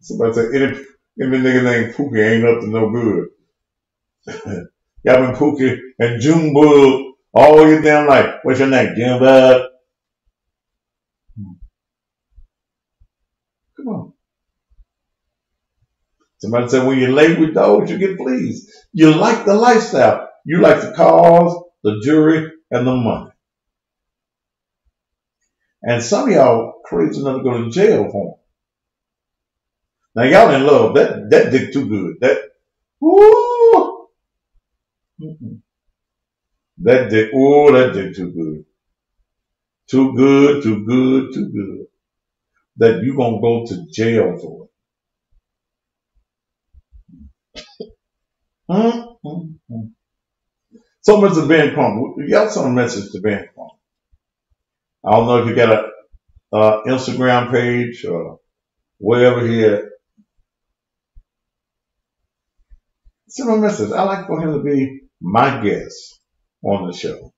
Somebody say, any nigga named Pookie ain't up to no good. Y'all been Pookie and Junebug all your damn life. What's your name? Junebug? Come on. Somebody said, when you lay with dogs, you get pleased. You like the lifestyle. You like the cars, the jewelry, and the money. And some of y'all crazy enough to go to jail for them. Now y'all in love. That dick too good. Woo! That dick too good. Too good, too good, too good. That you gonna go to jail for it. So Mr. Ben Crump, y'all send a message to Ben Crump. I don't know if you got a Instagram page or wherever here. Send him a message. I like for him to be my guest on the show.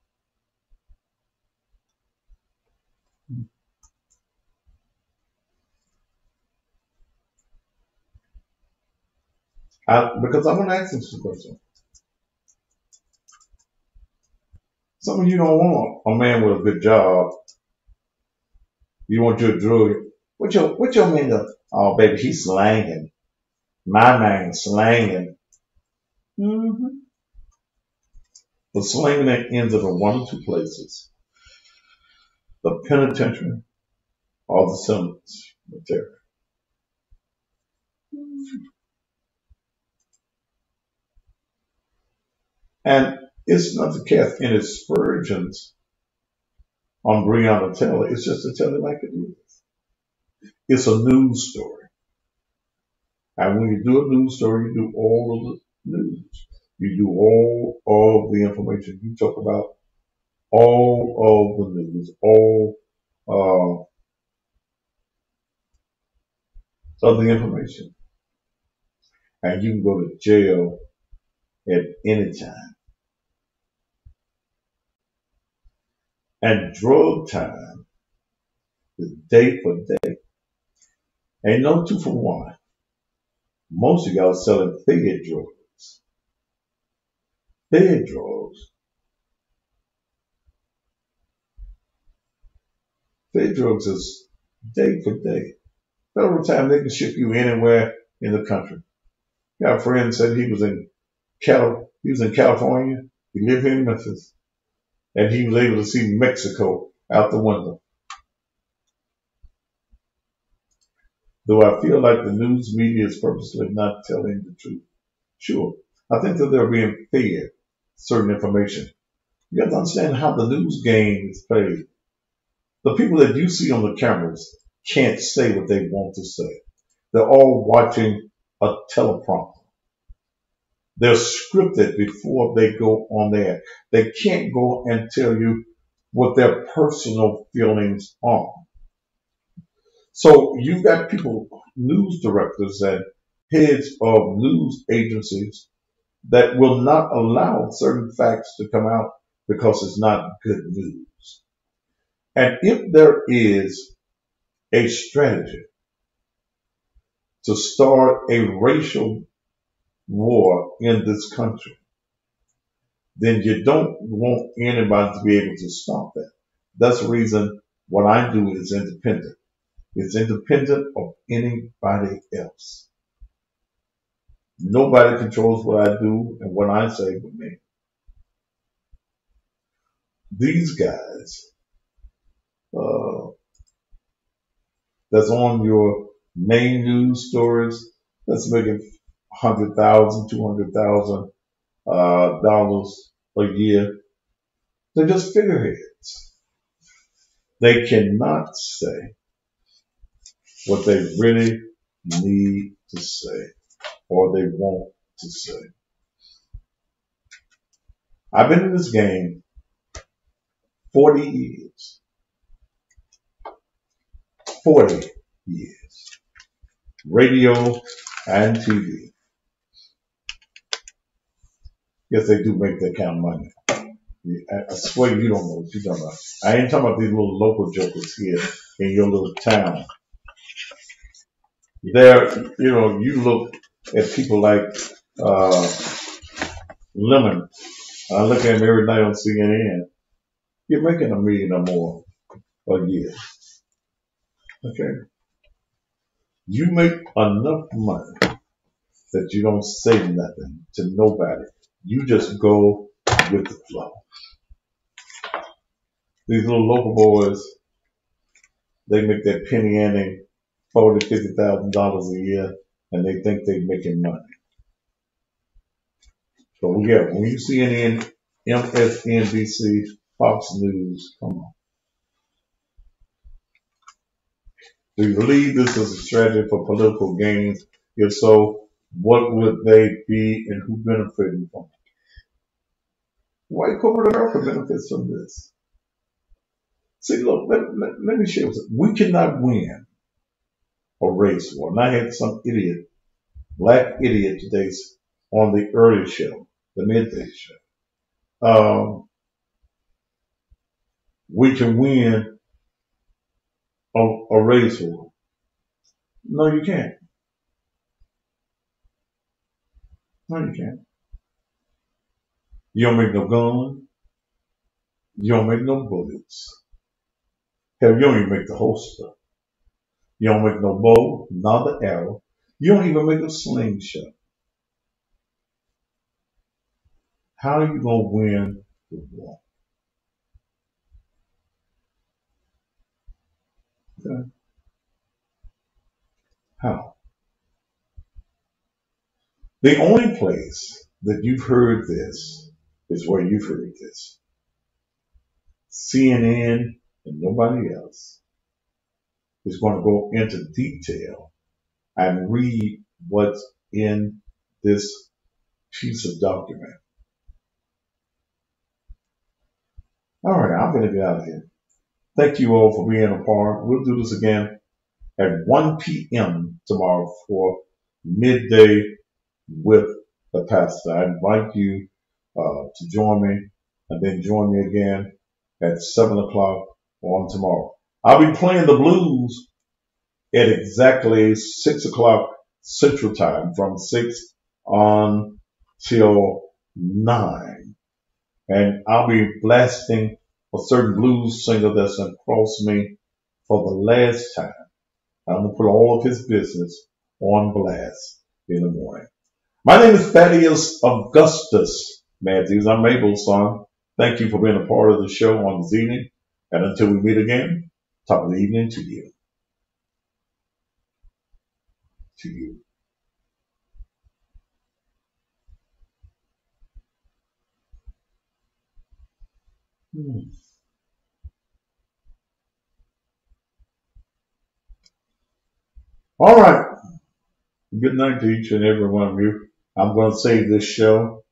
Because I want to ask him some questions. Some of you don't want a man with a good job. You want your drug. What your man does? Oh, baby, he's slanging. My man slanging. The slanging that ends up in one of two places: the penitentiary or the cemetery. And it's not to cast any aspersions on Breonna Taylor. It's just to tell it like it is. It's a news story. And when you do a news story, you do all of the news. You do all of the information. You talk about all of the news, all of the information. And you can go to jail at any time. And drug time is day for day. Ain't no 2 for 1. Most of y'all selling fed drugs. Fed drugs. Fed drugs is day for day. Federal time, they can ship you anywhere in the country. Got a friend said he was in California. He lived here in Memphis. And he was able to see Mexico out the window. Though I feel like the news media is purposely not telling the truth. Sure, I think that they're being fed certain information. You have to understand how the news game is played. The people that you see on the cameras can't say what they want to say. They're all watching a teleprompter. They're scripted before they go on there. They can't go and tell you what their personal feelings are. So you got people, news directors and heads of news agencies that will not allow certain facts to come out because it's not good news. And if there is a strategy to start a racial war in this country, then you don't want anybody to be able to stop that. That's the reason what I do is independent. It's independent of anybody else. Nobody controls what I do and what I say with me. These guys that's on your main news stories that's making $100,000, $200,000 dollars a year. They're just figureheads. They cannot say what they really need to say or they want to say. I've been in this game 40 years. 40 years. Radio and TV. Yes, they do make that kind of money. I swear you don't know what you're talking about. I ain't talking about these little local jokers here in your little town. There, you look at people like Lemon. I look at him every night on CNN. You're making $1 million or more a year. Okay? You make enough money that you don't say nothing to nobody. You just go with the flow. These little local boys, they make that penny ante $40,000, $50,000 a year, and they think they're making money. So yeah, when you see any MSNBC, Fox News, come on. Do you believe this is a strategy for political gains? If so, what would they be and who benefited from it? White corporate America benefits from this. See, look, let me share with you. We cannot win a race war. And I had some idiot, black idiot today on the early show, the midday show. We can win a race war. No, you can't. No, you can't. You don't make no gun. You don't make no bullets. Hell, you don't even make the holster. You don't make no bow, not the arrow. You don't even make a slingshot. How are you going to win the war? Okay. How? The only place that you've heard this is where you've heard this. CNN and nobody else is going to go into detail and read what's in this piece of document. All right, I'm going to get out of here. Thank you all for being a part. We'll do this again at 1 p.m. tomorrow for midday with the pastor. I invite you to join me and then join me again at 7 o'clock on tomorrow. I'll be playing the blues at exactly 6 o'clock Central Time from 6 on till 9. And I'll be blasting a certain blues singer that's across me for the last time. I'm going to put all of his business on blast in the morning. My name is Thaddeus Augustus Matthews. I'm Mabel's son. Thank you for being a part of the show on this evening. And until we meet again, top of the evening to you. To you. All right. Good night to each and every one of you. I'm going to save this show.